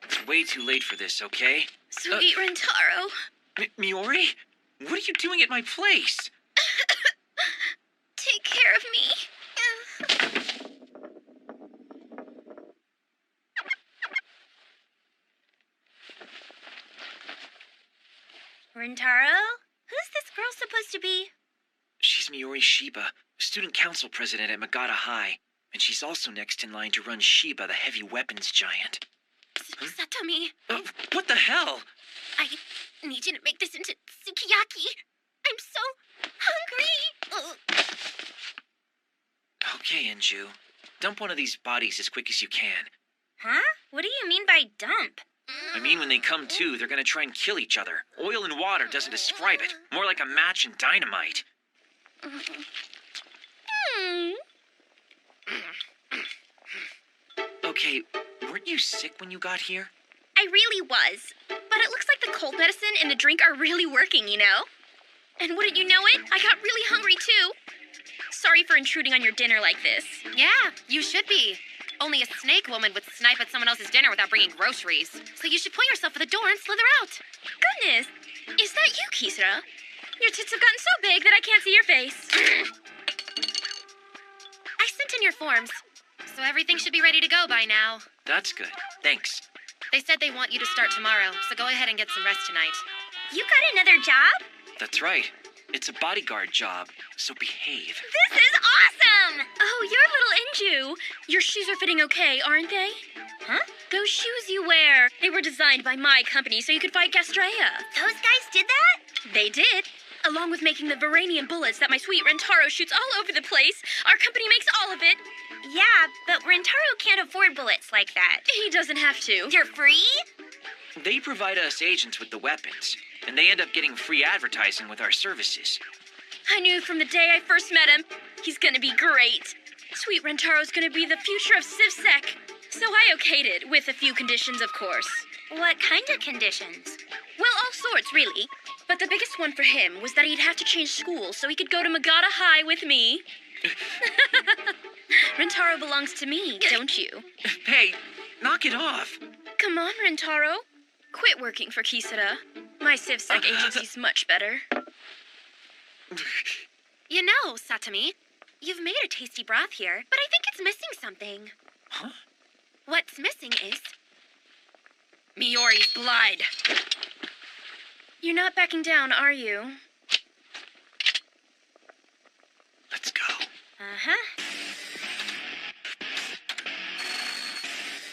It's way too late for this, okay? Sweet Rentaro. Miori? What are you doing at my place? Take care of me. Rentaro? Who's this girl supposed to be? She's Miori Shiba, student council president at Magata High. And she's also next in line to run Shiba, the heavy weapons giant. Satomi, What the hell? I need you to make this into sukiyaki. I'm so hungry. Okay, Enju. Dump one of these bodies as quick as you can. Huh? What do you mean by dump? I mean, when they come to, they're gonna try and kill each other. Oil and water doesn't describe it. More like a match and dynamite. Okay, weren't you sick when you got here? I really was. But it looks like the cold medicine and the drink are really working, you know? And wouldn't you know it? I got really hungry too. Sorry for intruding on your dinner like this. Yeah, you should be. Only a snake woman would snipe at someone else's dinner without bringing groceries. So you should point yourself at the door and slither out. Goodness, is that you, Kisara? Your tits have gotten so big that I can't see your face. I sent in your forms, so everything should be ready to go by now. That's good. Thanks. They said they want you to start tomorrow, so go ahead and get some rest tonight. You got another job? That's right. It's a bodyguard job, so behave. This is awesome! Oh, you're little Enju. Your shoes are fitting okay, aren't they? Huh? Those shoes you wear, they were designed by my company so you could fight Castrea. Those guys did that? They did. Along with making the Varanian bullets that my sweet Rentaro shoots all over the place, our company makes all of it. Yeah, but Rentaro can't afford bullets like that. He doesn't have to. You're free? They provide us agents with the weapons, and they end up getting free advertising with our services. I knew from the day I first met him, he's gonna be great. Sweet Rentaro's gonna be the future of CivSec. So I okayed it, with a few conditions, of course. What kind of conditions? Well, all sorts, really. But the biggest one for him was that he'd have to change schools so he could go to Magata High with me. Rentaro belongs to me, don't you? Hey, knock it off. Come on, Rentaro. Quit working for Kisara. My CivSec agency's much better. You know, Satomi, you've made a tasty broth here, but I think it's missing something. Huh? What's missing is Miori's blood. You're not backing down, are you? Let's go. Uh-huh.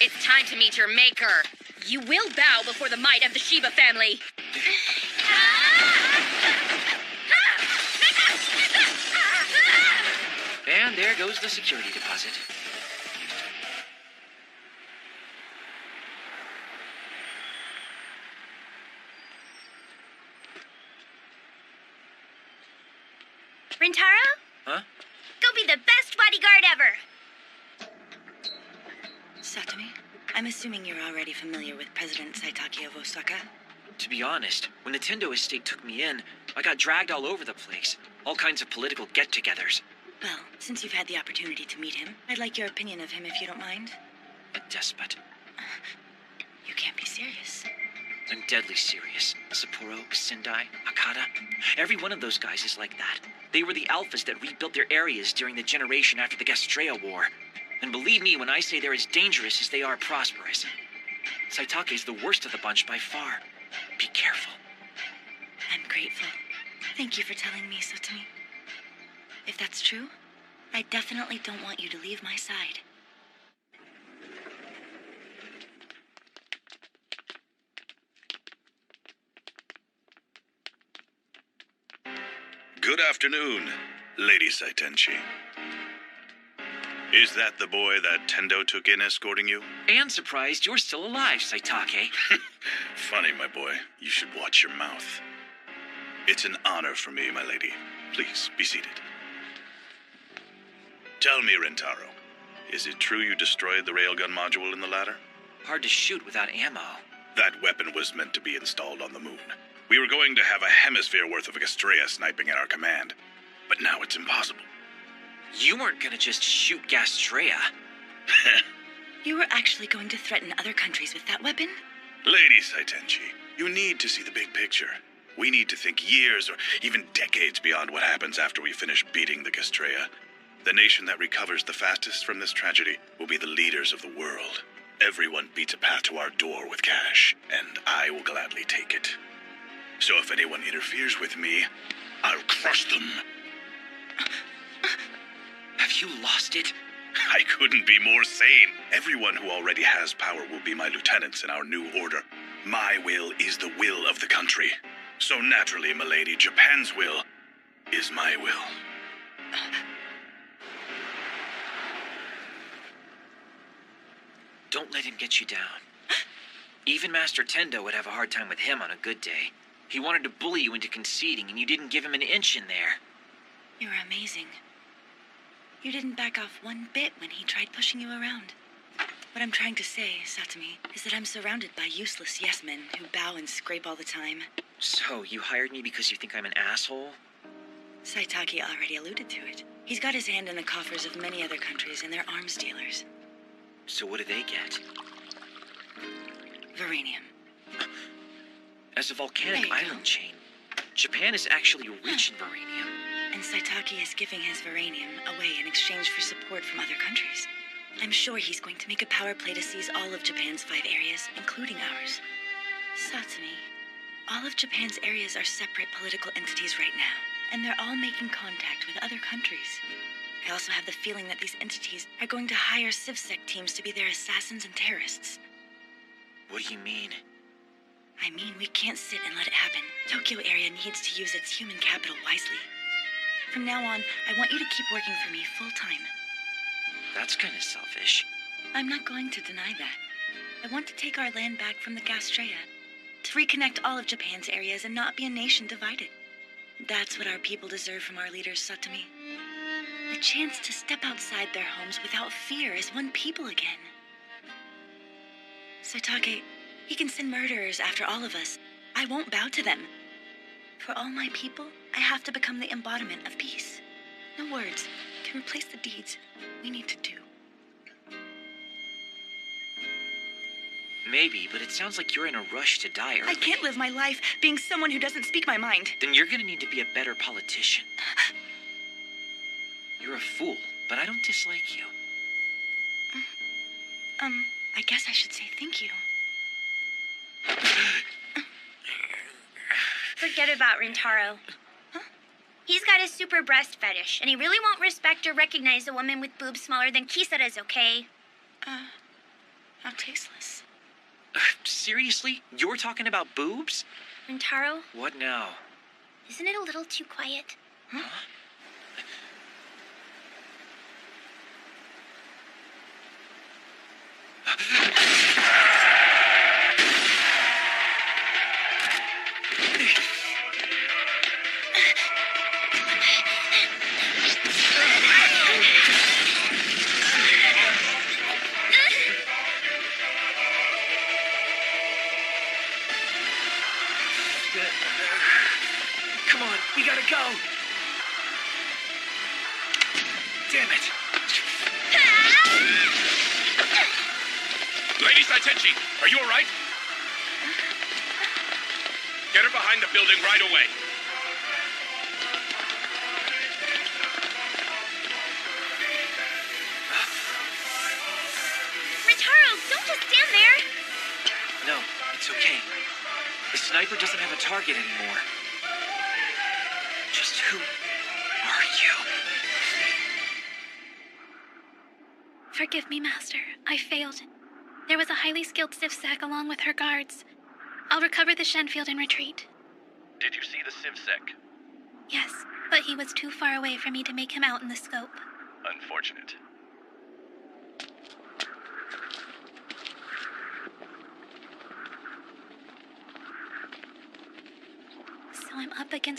It's time to meet your maker. You will bow before the might of the Shiba family. And there goes the security deposit. Rentaro? Huh? Go be the best bodyguard ever! Satomi, I'm assuming you're already familiar with President Saitaki of Osaka. To be honest, when Nintendo Estate took me in, I got dragged all over the place. All kinds of political get-togethers. Well, since you've had the opportunity to meet him, I'd like your opinion of him if you don't mind. A despot. You can't be serious. I'm deadly serious. Sapporo, Sendai, Hakata. Every one of those guys is like that. They were the alphas that rebuilt their areas during the generation after the Gastrea War. And believe me when I say they're as dangerous as they are prosperous. Saitake's the worst of the bunch by far. Be careful. I'm grateful. Thank you for telling me, Satomi. If that's true, I definitely don't want you to leave my side. Good afternoon, Lady Saitenchi. Is that the boy that Tendo took in escorting you? And surprised you're still alive, Saitake. Funny, my boy. You should watch your mouth. It's an honor for me, my lady. Please, be seated. Tell me, Rentaro, is it true you destroyed the railgun module in the ladder? Hard to shoot without ammo. That weapon was meant to be installed on the moon. We were going to have a hemisphere worth of Gastrea sniping at our command, but now it's impossible. You weren't gonna just shoot Gastrea. You were actually going to threaten other countries with that weapon? Lady Saitenchi, you need to see the big picture. We need to think years or even decades beyond what happens after we finish beating the Gastrea. The nation that recovers the fastest from this tragedy will be the leaders of the world. Everyone beats a path to our door with cash, and I will gladly take it. So if anyone interferes with me, I'll crush them. Have you lost it? I couldn't be more sane. Everyone who already has power will be my lieutenants in our new order. My will is the will of the country. So naturally, milady, Japan's will is my will. Don't let him get you down. Even Master Tendo would have a hard time with him on a good day. He wanted to bully you into conceding, and you didn't give him an inch in there. You're amazing. You didn't back off one bit when he tried pushing you around. What I'm trying to say, Satomi, is that I'm surrounded by useless yes-men who bow and scrape all the time. So, you hired me because you think I'm an asshole? Saitake already alluded to it. He's got his hand in the coffers of many other countries and their arms dealers. So what do they get? Veranium. As a volcanic island chain, Japan is actually rich in Veranium. And Saitake is giving his Veranium away in exchange for support from other countries. I'm sure he's going to make a power play to seize all of Japan's 5 areas, including ours. Satomi, all of Japan's areas are separate political entities right now, and they're all making contact with other countries. I also have the feeling that these entities are going to hire CivSec teams to be their assassins and terrorists. What do you mean? I mean, we can't sit and let it happen. Tokyo area needs to use its human capital wisely. From now on, I want you to keep working for me full-time. That's kind of selfish. I'm not going to deny that. I want to take our land back from the Gastrea, to reconnect all of Japan's areas and not be a nation divided. That's what our people deserve from our leaders, Satomi. The chance to step outside their homes without fear as one people again. Saitake, he can send murderers after all of us. I won't bow to them. For all my people, I have to become the embodiment of peace. No words can replace the deeds we need to do. Maybe, but it sounds like you're in a rush to die early. I can't live my life being someone who doesn't speak my mind. Then you're gonna need to be a better politician. You're a fool, but I don't dislike you. I guess I should say thank you. Forget about Rintaro. He's got a super breast fetish, and he really won't respect or recognize a woman with boobs smaller than Kisara's, okay? How tasteless. Seriously? You're talking about boobs? Rintaro, What now? isn't it a little too quiet? Come on, we gotta go. Damn it. Lady Saitenchi, are you all right? Get her behind the building right away. Rintaro, don't just stand there! No, it's okay. The sniper doesn't have a target anymore. Just who are you? Forgive me, Master. I failed. There was a highly skilled CivSec along with her guards. I'll recover the Shenfield and retreat. Did you see the CivSec? Yes, but he was too far away for me to make him out in the scope. Unfortunate. So I'm up against